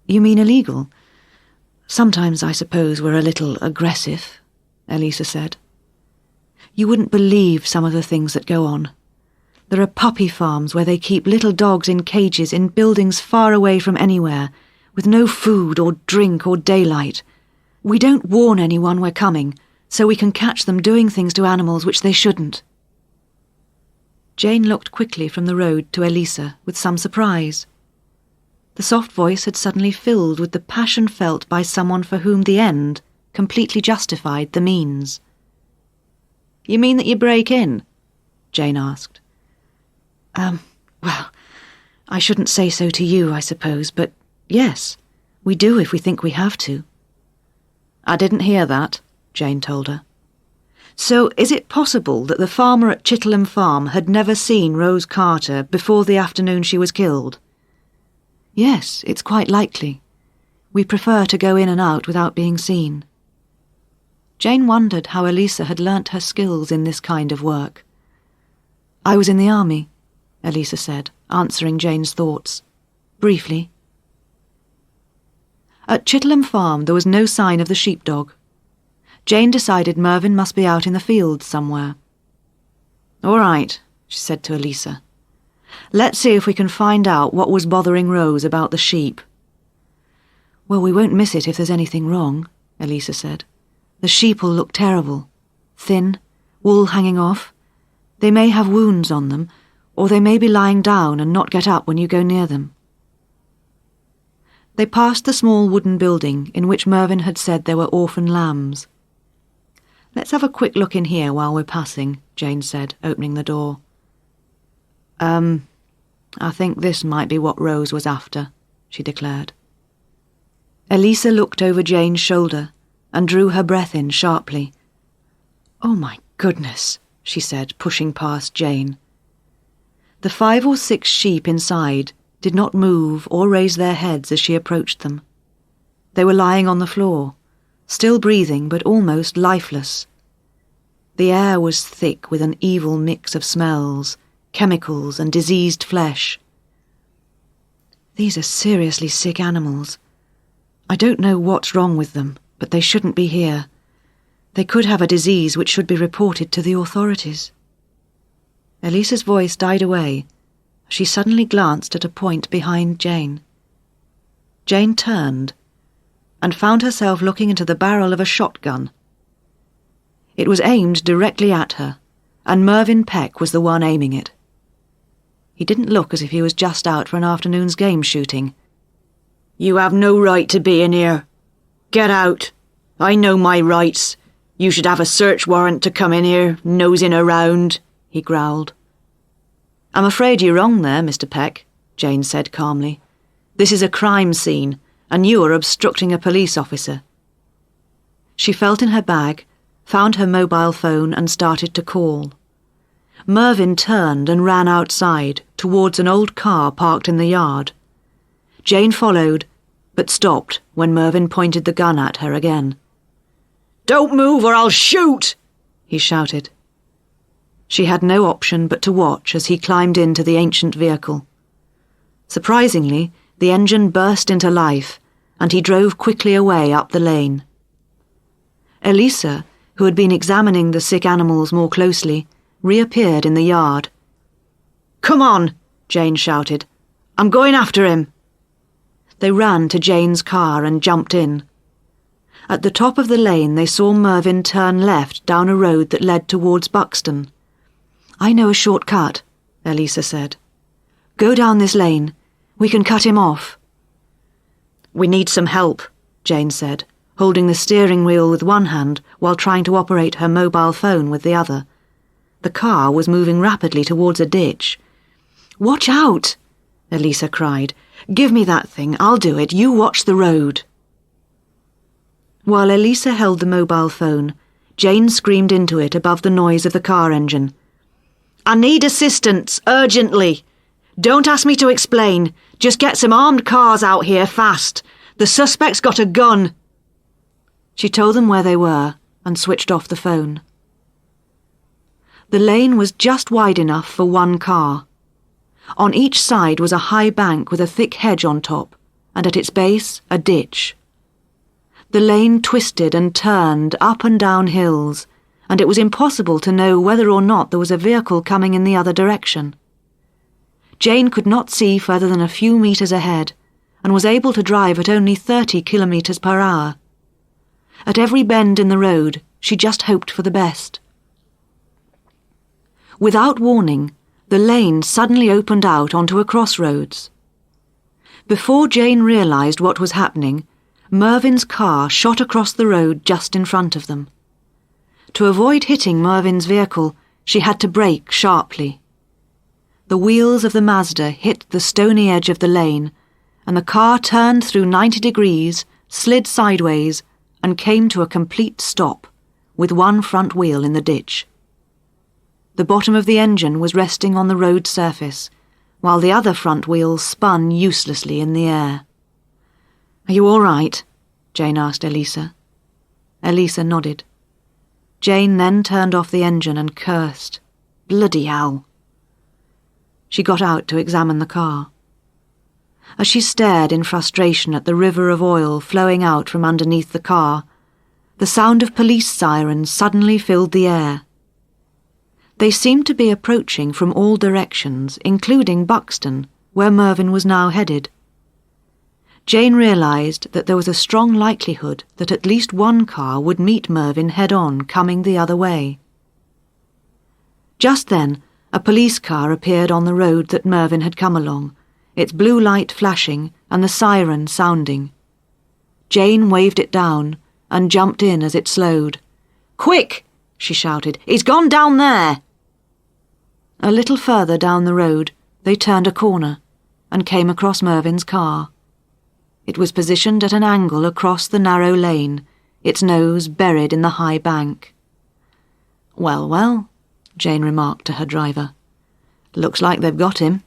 "You mean illegal? Sometimes I suppose we're a little aggressive," Elisa said. "You wouldn't believe some of the things that go on. There are puppy farms where they keep little dogs in cages in buildings far away from anywhere, with no food or drink or daylight. We don't warn anyone we're coming, so we can catch them doing things to animals which they shouldn't." Jane looked quickly from the road to Elisa with some surprise. The soft voice had suddenly filled with the passion felt by someone for whom the end completely justified the means. "You mean that you break in?" Jane asked. Well, I shouldn't say so to you, I suppose, but yes, we do if we think we have to." "I didn't hear that," Jane told her. "So is it possible that the farmer at Chitterham Farm had never seen Rose Carter before the afternoon she was killed?" "Yes, it's quite likely. We prefer to go in and out without being seen." Jane wondered how Elisa had learnt her skills in this kind of work. "I was in the army," Elisa said, answering Jane's thoughts. "Briefly." At Chitterham Farm there was no sign of the sheepdog. Jane decided Mervyn must be out in the fields somewhere. "All right," she said to Elisa. "Let's see if we can find out what was bothering Rose about the sheep." "Well, we won't miss it if there's anything wrong," Elisa said. "The sheep'll look terrible. Thin, wool hanging off. They may have wounds on them, or they may be lying down and not get up when you go near them." They passed the small wooden building in which Mervyn had said there were orphan lambs. "Let's have a quick look in here while we're passing," Jane said, opening the door. I think this might be what Rose was after," she declared. Elisa looked over Jane's shoulder and drew her breath in sharply. "Oh, my goodness," she said, pushing past Jane. The 5 or 6 sheep inside did not move or raise their heads as she approached them. They were lying on the floor, still breathing but almost lifeless. The air was thick with an evil mix of smells, chemicals and diseased flesh. "These are seriously sick animals. I don't know what's wrong with them, but they shouldn't be here. They could have a disease which should be reported to the authorities." Elisa's voice died away. She suddenly glanced at a point behind Jane. Jane turned and found herself looking into the barrel of a shotgun. It was aimed directly at her, and Mervyn Peck was the one aiming it. He didn't look as if he was just out for an afternoon's game shooting. "You have no right to be in here. Get out. I know my rights. You should have a search warrant to come in here, nosing around," he growled. "I'm afraid you're wrong there, Mr. Peck," Jane said calmly. "This is a crime scene, and you are obstructing a police officer." She felt in her bag, found her mobile phone and started to call. Mervyn turned and ran outside, towards an old car parked in the yard. Jane followed, but stopped when Mervyn pointed the gun at her again. "Don't move or I'll shoot!" he shouted. She had no option but to watch as he climbed into the ancient vehicle. Surprisingly, the engine burst into life, and he drove quickly away up the lane. Elisa, who had been examining the sick animals more closely, reappeared in the yard. "Come on," Jane shouted. "I'm going after him." They ran to Jane's car and jumped in. At the top of the lane they saw Mervyn turn left down a road that led towards Buxton. "I know a short cut," Elisa said. "Go down this lane. We can cut him off." "We need some help," Jane said, holding the steering wheel with one hand while trying to operate her mobile phone with the other. The car was moving rapidly towards a ditch. "Watch out!" Elisa cried. "Give me that thing. I'll do it. You watch the road." While Elisa held the mobile phone, Jane screamed into it above the noise of the car engine. "I need assistance, urgently. Don't ask me to explain. Just get some armed cars out here fast. The suspect's got a gun." She told them where they were and switched off the phone. The lane was just wide enough for one car. On each side was a high bank with a thick hedge on top, and at its base a ditch. The lane twisted and turned up and down hills, and it was impossible to know whether or not there was a vehicle coming in the other direction. Jane could not see further than a few meters ahead, and was able to drive at only 30 kilometers per hour. At every bend in the road, she just hoped for the best. Without warning, the lane suddenly opened out onto a crossroads. Before Jane realized what was happening, Mervyn's car shot across the road just in front of them. To avoid hitting Mervyn's vehicle, she had to brake sharply. The wheels of the Mazda hit the stony edge of the lane, and the car turned through 90 degrees, slid sideways, and came to a complete stop, with one front wheel in the ditch. The bottom of the engine was resting on the road surface, while the other front wheel spun uselessly in the air. "Are you all right?" Jane asked Elisa. Elisa nodded. Jane then turned off the engine and cursed. "Bloody hell." She got out to examine the car. As she stared in frustration at the river of oil flowing out from underneath the car, the sound of police sirens suddenly filled the air. They seemed to be approaching from all directions, including Buxton, where Mervyn was now headed. Jane realized that there was a strong likelihood that at least one car would meet Mervyn head-on coming the other way. Just then, a police car appeared on the road that Mervyn had come along, its blue light flashing and the siren sounding. Jane waved it down and jumped in as it slowed. "Quick!" she shouted. "He's gone down there!" A little further down the road, they turned a corner and came across Mervyn's car. It was positioned at an angle across the narrow lane, its nose buried in the high bank. "Well, well," Jane remarked to her driver. "Looks like they've got him."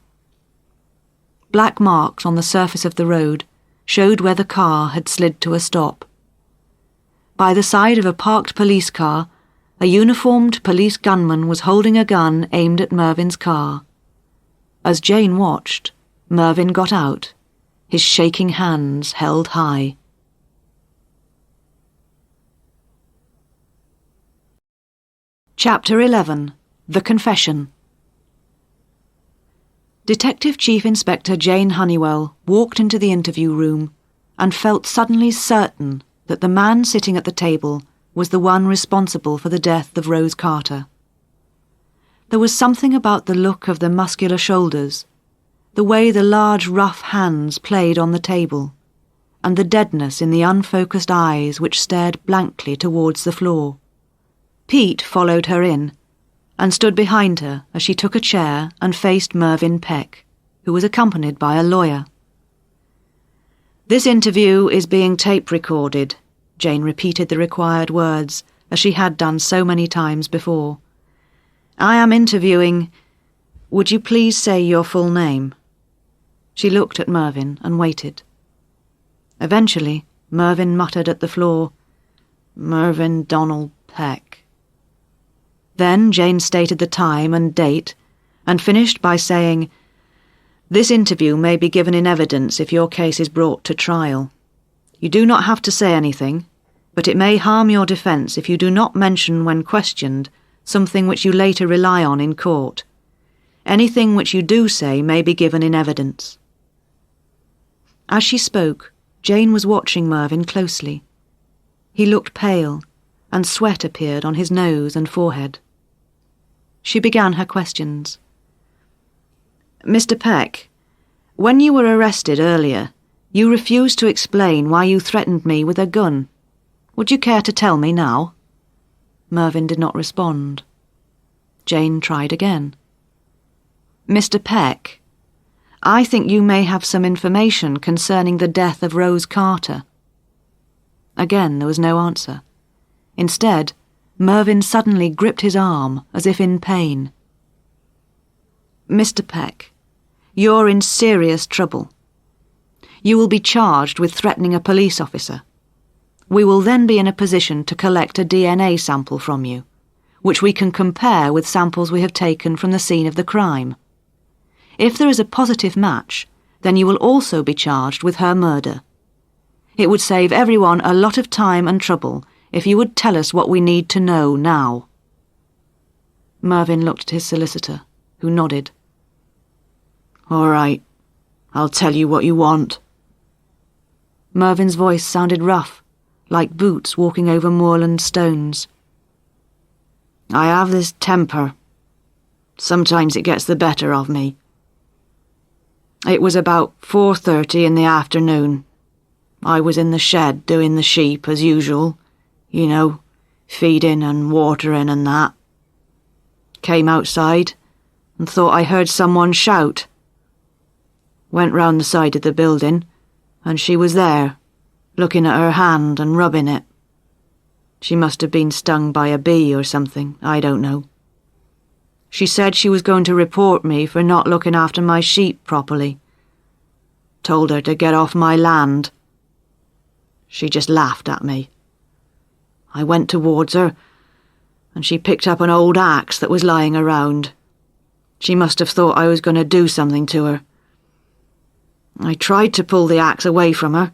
Black marks on the surface of the road showed where the car had slid to a stop. By the side of a parked police car, a uniformed police gunman was holding a gun aimed at Mervyn's car. As Jane watched, Mervyn got out, his shaking hands held high. Chapter 11. The Confession. Detective Chief Inspector Jane Honeywell walked into the interview room and felt suddenly certain that the man sitting at the table was the one responsible for the death of Rose Carter. There was something about the look of the muscular shoulders, the way the large rough hands played on the table, and the deadness in the unfocused eyes which stared blankly towards the floor. Pete followed her in, and stood behind her as she took a chair and faced Mervyn Peck, who was accompanied by a lawyer. "This interview is being tape-recorded," Jane repeated the required words, as she had done so many times before. "I am interviewing... Would you please say your full name?" She looked at Mervyn and waited. Eventually, Mervyn muttered at the floor, "Mervyn Donald Peck." Then Jane stated the time and date, and finished by saying, "This interview may be given in evidence if your case is brought to trial. You do not have to say anything, but it may harm your defence if you do not mention when questioned something which you later rely on in court. Anything which you do say may be given in evidence." As she spoke, Jane was watching Mervyn closely. He looked pale, and sweat appeared on his nose and forehead. She began her questions. "Mr. Peck, when you were arrested earlier, you refused to explain why you threatened me with a gun. Would you care to tell me now?" Mervyn did not respond. Jane tried again. "Mr. Peck, I think you may have some information concerning the death of Rose Carter." Again there was no answer. Instead, Mervyn suddenly gripped his arm as if in pain. "Mr. Peck, you're in serious trouble. You will be charged with threatening a police officer. We will then be in a position to collect a DNA sample from you, which we can compare with samples we have taken from the scene of the crime. If there is a positive match, then you will also be charged with her murder. It would save everyone a lot of time and trouble if you would tell us what we need to know now." Mervyn looked at his solicitor, who nodded. "All right, I'll tell you what you want." Mervyn's voice sounded rough, like boots walking over moorland stones. "I have this temper. Sometimes it gets the better of me. It was about 4:30 in the afternoon. I was in the shed doing the sheep as usual, you know, feeding and watering and that. Came outside and thought I heard someone shout. Went round the side of the building, and she was there, looking at her hand and rubbing it. She must have been stung by a bee or something, I don't know. She said she was going to report me for not looking after my sheep properly. Told her to get off my land. She just laughed at me. I went towards her, and she picked up an old axe that was lying around. She must have thought I was going to do something to her. I tried to pull the axe away from her.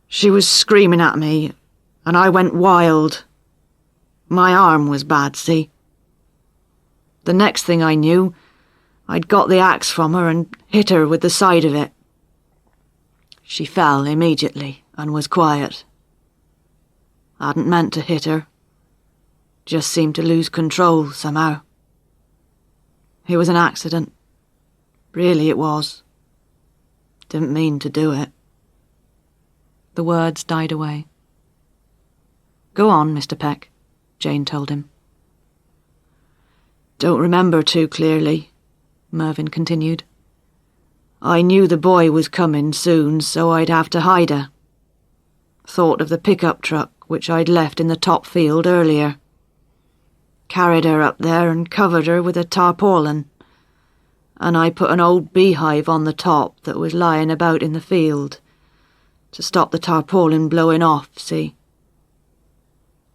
She was screaming at me, and I went wild. My arm was bad, see? The next thing I knew, I'd got the axe from her and hit her with the side of it. She fell immediately and was quiet. I hadn't meant to hit her. Just seemed to lose control somehow. It was an accident. Really it was. Didn't mean to do it." The words died away. "Go on, Mr. Peck," Jane told him. "Don't remember too clearly," Mervyn continued. "I knew the boy was coming soon, so I'd have to hide her. Thought of the pickup truck which I'd left in the top field earlier. Carried her up there and covered her with a tarpaulin, and I put an old beehive on the top that was lying about in the field to stop the tarpaulin blowing off, see?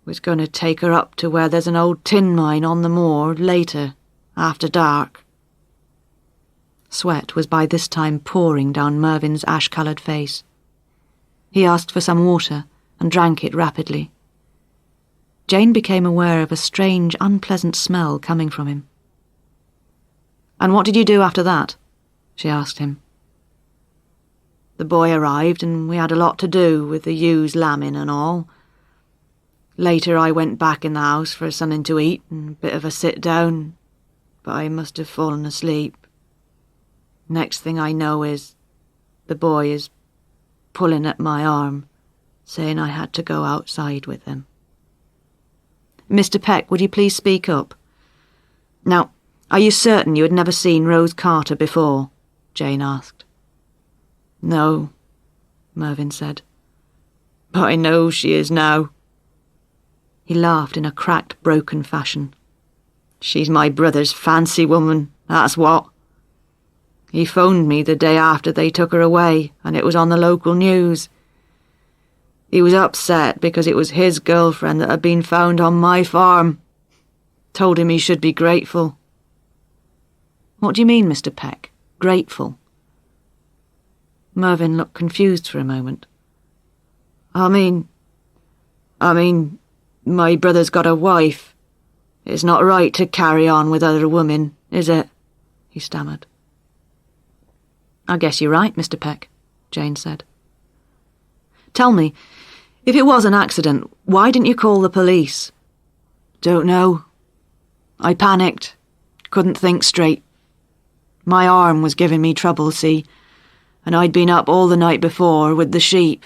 Was going to take her up to where there's an old tin mine on the moor later, after dark." Sweat was by this time pouring down Mervyn's ash-coloured face. He asked for some water and drank it rapidly. Jane became aware of a strange, unpleasant smell coming from him. "And what did you do after that?" she asked him. "The boy arrived and we had a lot to do with the ewes lambing and all. Later I went back in the house for something to eat and a bit of a sit-down, but I must have fallen asleep. Next thing I know is the boy is pulling at my arm, saying I had to go outside with him." "Mr. Peck, would you please speak up? Now, are you certain you had never seen Rose Carter before?" Jane asked. "No," Mervyn said. "But I know she is now." He laughed in a cracked, broken fashion. "She's my brother's fancy woman, that's what. He phoned me the day after they took her away, and it was on the local news. He was upset because it was his girlfriend that had been found on my farm. Told him he should be grateful." "What do you mean, Mr. Peck? Grateful?" Mervyn looked confused for a moment. I mean, my brother's got a wife. It's not right to carry on with other women, is it?" he stammered. "I guess you're right, Mr. Peck," Jane said. "Tell me, if it was an accident, why didn't you call the police?" "Don't know. I panicked. Couldn't think straight. My arm was giving me trouble, see, and I'd been up all the night before with the sheep.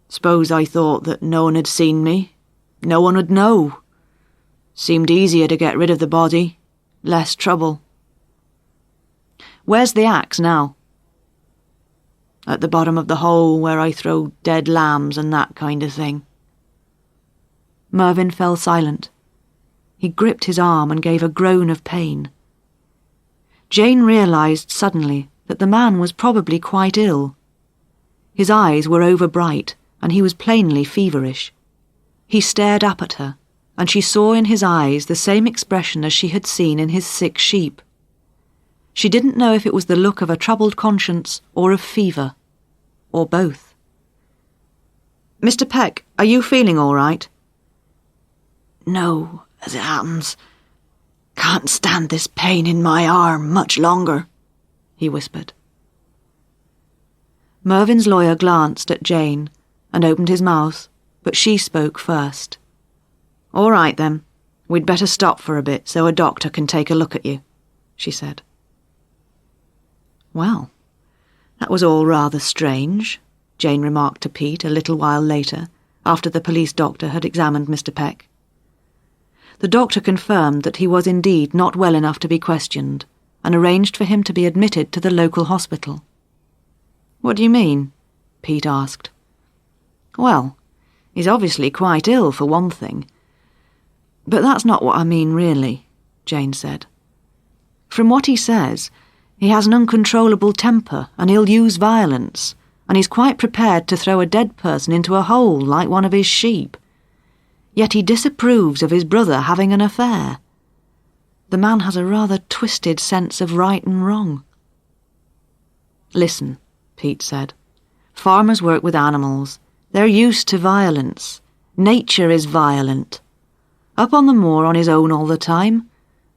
Suppose I thought that no one had seen me. No one would know. Seemed easier to get rid of the body. Less trouble." "Where's the axe now?" "At the bottom of the hole where I throw dead lambs and that kind of thing." Mervyn fell silent. He gripped his arm and gave a groan of pain. Jane realised suddenly that the man was probably quite ill. His eyes were overbright, and he was plainly feverish. He stared up at her, and she saw in his eyes the same expression as she had seen in his sick sheep. She didn't know if it was the look of a troubled conscience or of fever, or both. "Mr. Peck, are you feeling all right?" "No, as it happens. Can't stand this pain in my arm much longer," he whispered. Mervyn's lawyer glanced at Jane and opened his mouth, but she spoke first. "All right, then. We'd better stop for a bit so a doctor can take a look at you," she said. "Well, that was all rather strange," Jane remarked to Pete a little while later, after the police doctor had examined Mr. Peck. The doctor confirmed that he was indeed not well enough to be questioned, and arranged for him to be admitted to the local hospital. "What do you mean?" Pete asked. "Well, he's obviously quite ill, for one thing. But that's not what I mean, really," Jane said. "From what he says, he has an uncontrollable temper and he'll use violence, and he's quite prepared to throw a dead person into a hole like one of his sheep. Yet he disapproves of his brother having an affair. The man has a rather twisted sense of right and wrong." "Listen," Pete said. "Farmers work with animals. They're used to violence. Nature is violent. Up on the moor on his own all the time,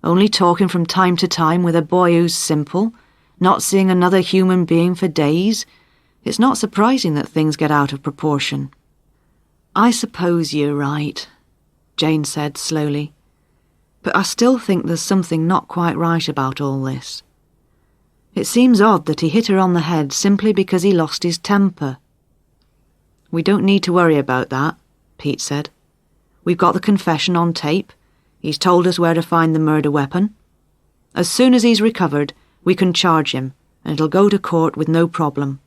only talking from time to time with a boy who's simple, not seeing another human being for days. It's not surprising that things get out of proportion." "I suppose you're right," Jane said slowly. "But I still think there's something not quite right about all this. It seems odd that he hit her on the head simply because he lost his temper." "We don't need to worry about that," Pete said. "We've got the confession on tape. He's told us where to find the murder weapon. As soon as he's recovered, we can charge him, and it'll go to court with no problem.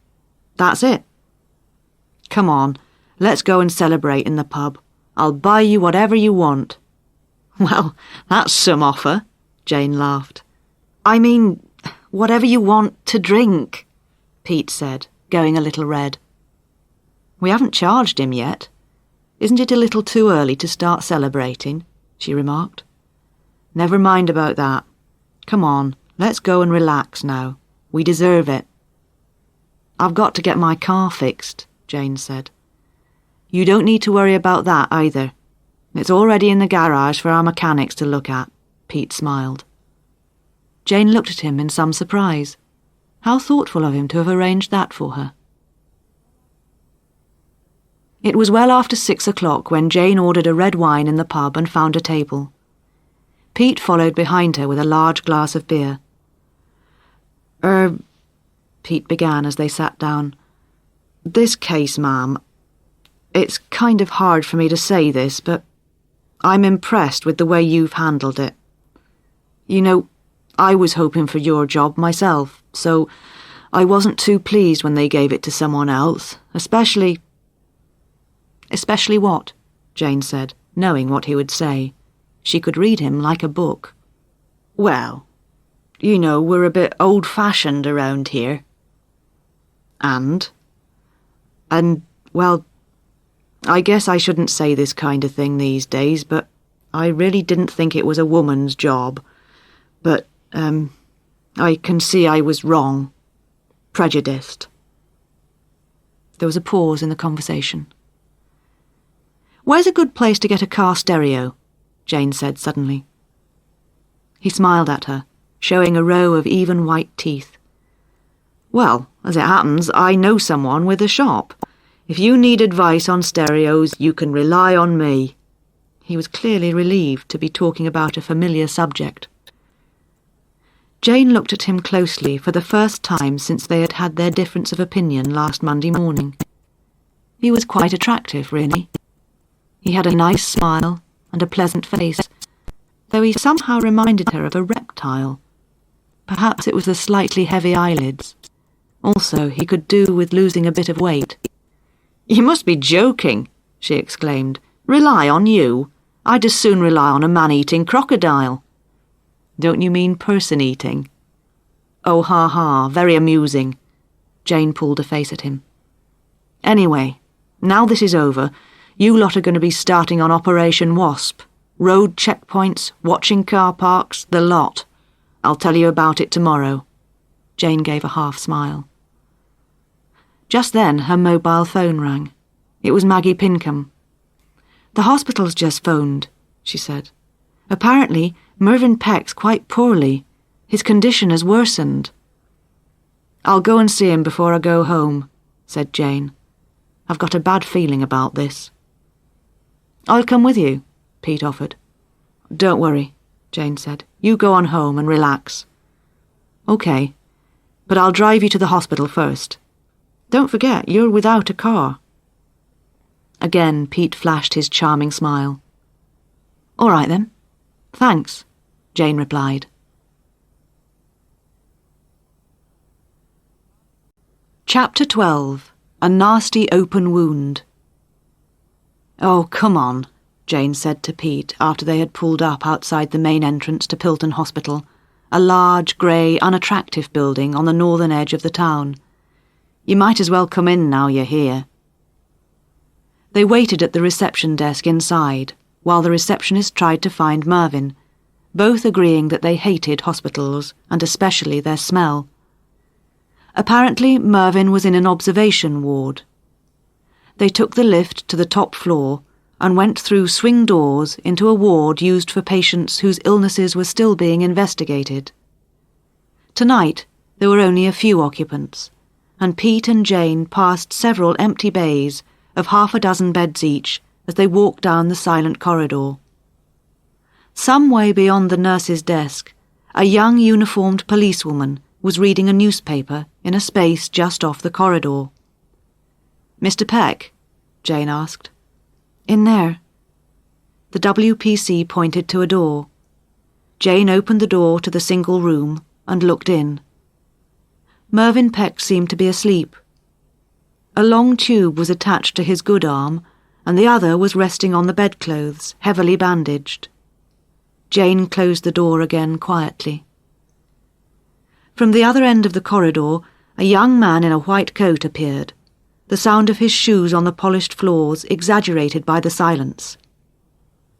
That's it. Come on, let's go and celebrate in the pub. I'll buy you whatever you want." "Well, that's some offer," Jane laughed. "I mean, whatever you want to drink," Pete said, going a little red. "We haven't charged him yet. Isn't it a little too early to start celebrating?" she remarked. "Never mind about that. Come on, let's go and relax now. We deserve it." "I've got to get my car fixed," Jane said. "You don't need to worry about that either. It's already in the garage for our mechanics to look at," Pete smiled. Jane looked at him in some surprise. How thoughtful of him to have arranged that for her. It was well after 6 o'clock when Jane ordered a red wine in the pub and found a table. Pete followed behind her with a large glass of beer. Pete began as they sat down. "This case, ma'am, it's kind of hard for me to say this, but I'm impressed with the way you've handled it. You know, I was hoping for your job myself, so I wasn't too pleased when they gave it to someone else, especially..." "Especially what?" Jane said, knowing what he would say. She could read him like a book. "Well, you know, we're a bit old-fashioned around here." And, well, I guess I shouldn't say this kind of thing these days, but I really didn't think it was a woman's job. But, I can see I was wrong. Prejudiced." There was a pause in the conversation. "Where's a good place to get a car stereo?" Jane said suddenly. He smiled at her, showing a row of even white teeth. "Well, as it happens, I know someone with a shop. If you need advice on stereos, you can rely on me." He was clearly relieved to be talking about a familiar subject. Jane looked at him closely for the first time since they had had their difference of opinion last Monday morning. He was quite attractive, really. He had a nice smile and a pleasant face, though he somehow reminded her of a reptile. Perhaps it was the slightly heavy eyelids. Also, he could do with losing a bit of weight. "You must be joking," she exclaimed. "Rely on you? I'd as soon rely on a man-eating crocodile." "Don't you mean person-eating?" "Oh, ha, very amusing." Jane pulled a face at him. "Anyway, now this is over, you lot are going to be starting on Operation Wasp. Road checkpoints, watching car parks, the lot. I'll tell you about it tomorrow." Jane gave a half smile. Just then her mobile phone rang. It was Maggie Pinkham. "The hospital's just phoned," she said. "Apparently, Mervyn Peck's quite poorly. His condition has worsened." "I'll go and see him before I go home," said Jane. "I've got a bad feeling about this." "I'll come with you," Pete offered. "Don't worry," Jane said. "You go on home and relax." "Okay, but I'll drive you to the hospital first. Don't forget, you're without a car." Again, Pete flashed his charming smile. "All right, then. Thanks," Jane replied. Chapter 12. A Nasty Open Wound. "Oh, come on," Jane said to Pete after they had pulled up outside the main entrance to Pilton Hospital, a large, grey, unattractive building on the northern edge of the town. "You might as well come in now you're here." They waited at the reception desk inside, while the receptionist tried to find Mervyn, both agreeing that they hated hospitals, and especially their smell. Apparently, Mervyn was in an observation ward. They took the lift to the top floor and went through swing doors into a ward used for patients whose illnesses were still being investigated. Tonight, there were only a few occupants, and Pete and Jane passed several empty bays of half a dozen beds each as they walked down the silent corridor. Some way beyond the nurse's desk, a young uniformed policewoman was reading a newspaper in a space just off the corridor. "Mr. Peck?" Jane asked. "In there." The WPC pointed to a door. Jane opened the door to the single room and looked in. Mervyn Peck seemed to be asleep. A long tube was attached to his good arm, and the other was resting on the bedclothes, heavily bandaged. Jane closed the door again quietly. From the other end of the corridor, a young man in a white coat appeared, the sound of his shoes on the polished floors exaggerated by the silence.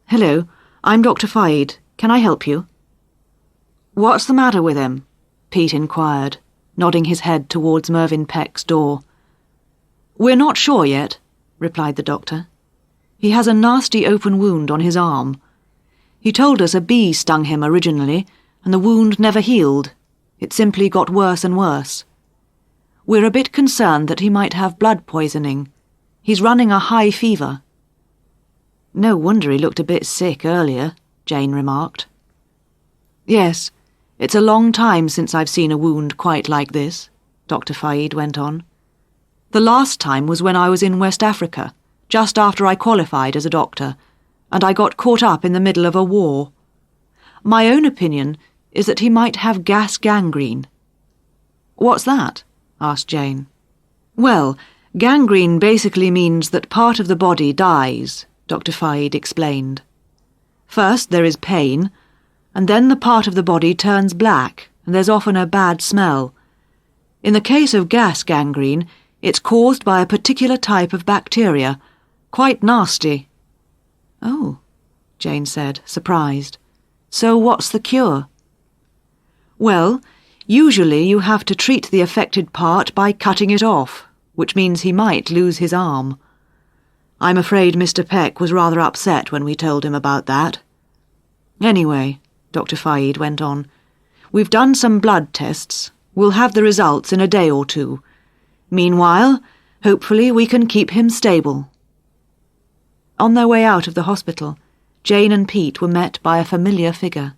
"Hello, I'm Dr. Fayed. Can I help you?" "What's the matter with him?" Pete inquired, nodding his head towards Mervyn Peck's door. "We're not sure yet," replied the doctor. "He has a nasty open wound on his arm. He told us a bee stung him originally, and the wound never healed. It simply got worse and worse. We're a bit concerned that he might have blood poisoning. He's running a high fever." "No wonder he looked a bit sick earlier," Jane remarked. "Yes, it's a long time since I've seen a wound quite like this," Dr. Fayed went on. "The last time was when I was in West Africa, just after I qualified as a doctor, and I got caught up in the middle of a war. My own opinion is that he might have gas gangrene." "What's that?" asked Jane. "Well, gangrene basically means that part of the body dies," Dr. Fayed explained. "First there is pain, and then the part of the body turns black, and there's often a bad smell. In the case of gas gangrene, it's caused by a particular type of bacteria, quite nasty." "Oh," Jane said, surprised. "So what's the cure?" "Well, usually you have to treat the affected part by cutting it off," which means he might lose his arm. I'm afraid Mr. Peck was rather upset when we told him about that. Anyway, Dr. Faid went on, we've done some blood tests. We'll have the results in a day or two. Meanwhile, hopefully we can keep him stable. On their way out of the hospital, Jane and Pete were met by a familiar figure.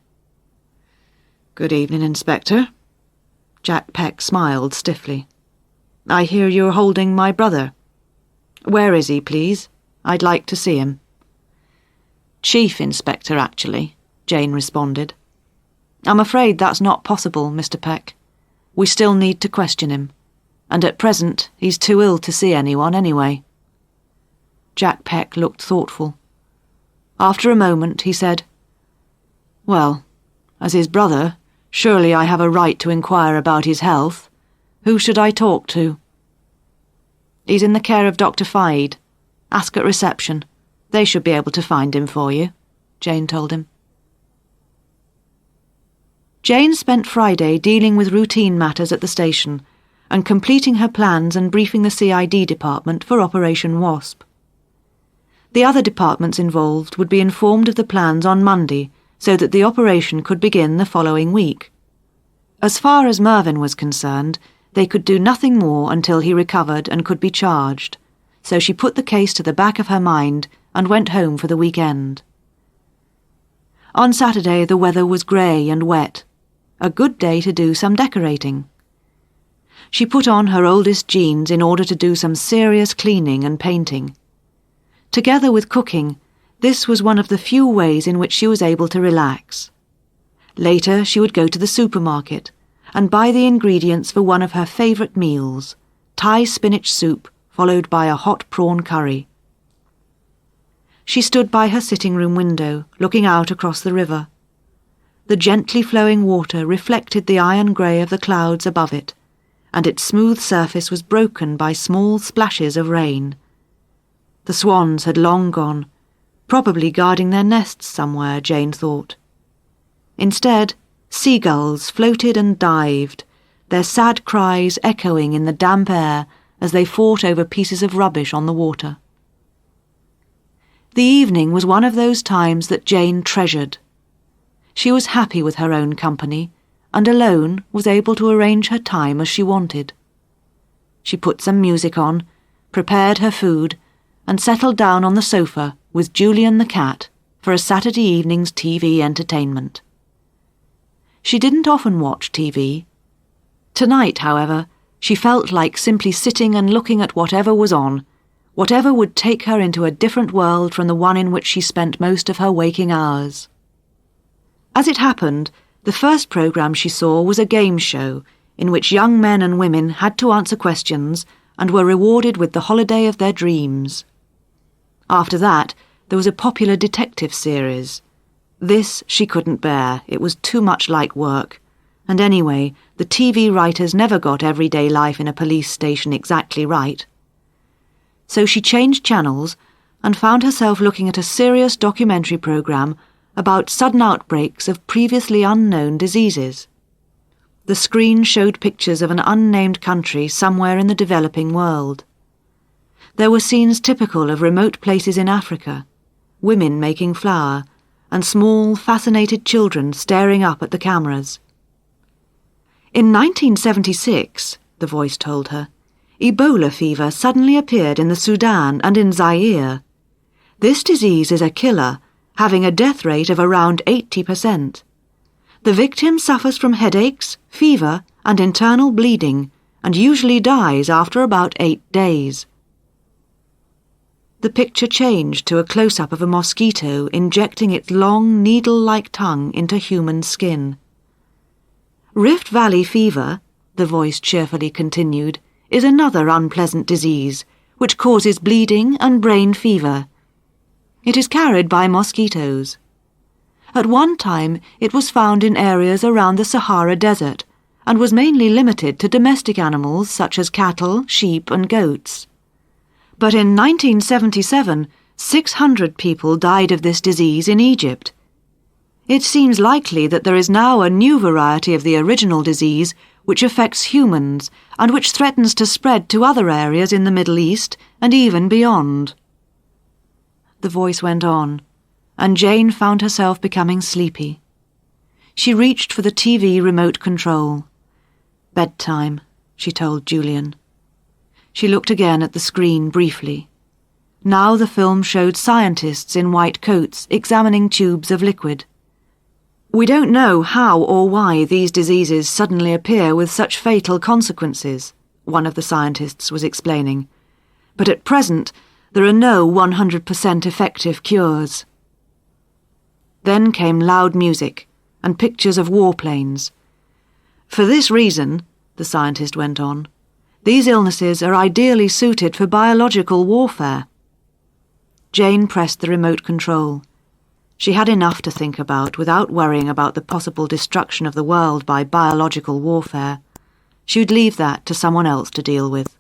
Good evening, Inspector. Jack Peck smiled stiffly. I hear you're holding my brother. Where is he, please? I'd like to see him. Chief Inspector, actually, Jane responded. I'm afraid that's not possible, Mr. Peck. We still need to question him, and at present he's too ill to see anyone anyway. Jack Peck looked thoughtful. After a moment he said, Well, as his brother, surely I have a right to inquire about his health. Who should I talk to? He's in the care of Dr. Faid. Ask at reception. They should be able to find him for you, Jane told him. Jane spent Friday dealing with routine matters at the station and completing her plans and briefing the CID department for Operation Wasp. The other departments involved would be informed of the plans on Monday so that the operation could begin the following week. As far as Mervyn was concerned, they could do nothing more until he recovered and could be charged, so she put the case to the back of her mind and went home for the weekend. On Saturday the weather was grey and wet, a good day to do some decorating. She put on her oldest jeans in order to do some serious cleaning and painting. Together with cooking, this was one of the few ways in which she was able to relax. Later she would go to the supermarket and buy the ingredients for one of her favourite meals, Thai spinach soup followed by a hot prawn curry. She stood by her sitting-room window, looking out across the river. The gently flowing water reflected the iron grey of the clouds above it, and its smooth surface was broken by small splashes of rain. The swans had long gone, probably guarding their nests somewhere, Jane thought. Instead, seagulls floated and dived, their sad cries echoing in the damp air as they fought over pieces of rubbish on the water. The evening was one of those times that Jane treasured. She was happy with her own company, and alone was able to arrange her time as she wanted. She put some music on, prepared her food, and settled down on the sofa with Julian the cat for a Saturday evening's TV entertainment. She didn't often watch TV. Tonight, however, she felt like simply sitting and looking at whatever was on, whatever would take her into a different world from the one in which she spent most of her waking hours. As it happened, the first programme she saw was a game show in which young men and women had to answer questions and were rewarded with the holiday of their dreams. After that, there was a popular detective series. This she couldn't bear. It was too much like work. And anyway, the TV writers never got everyday life in a police station exactly right. So she changed channels and found herself looking at a serious documentary programme about sudden outbreaks of previously unknown diseases. The screen showed pictures of an unnamed country somewhere in the developing world. There were scenes typical of remote places in Africa, women making flour, and small, fascinated children staring up at the cameras. In 1976, the voice told her, Ebola fever suddenly appeared in the Sudan and in Zaire. This disease is a killer, having a death rate of around 80%. The victim suffers from headaches, fever, and internal bleeding, and usually dies after about 8 days. The picture changed to a close-up of a mosquito injecting its long, needle-like tongue into human skin. Rift Valley fever, the voice cheerfully continued, is another unpleasant disease, which causes bleeding and brain fever. It is carried by mosquitoes. At one time, it was found in areas around the Sahara Desert and was mainly limited to domestic animals such as cattle, sheep, and goats. But in 1977, 600 people died of this disease in Egypt. It seems likely that there is now a new variety of the original disease which affects humans and which threatens to spread to other areas in the Middle East and even beyond. The voice went on, and Jane found herself becoming sleepy. She reached for the TV remote control. "Bedtime," she told Julian. She looked again at the screen briefly. Now the film showed scientists in white coats examining tubes of liquid. "We don't know how or why these diseases suddenly appear with such fatal consequences," one of the scientists was explaining. "But at present, there are no 100% effective cures." Then came loud music and pictures of warplanes. "For this reason," the scientist went on, "these illnesses are ideally suited for biological warfare." Jane pressed the remote control. She had enough to think about without worrying about the possible destruction of the world by biological warfare. She would leave that to someone else to deal with.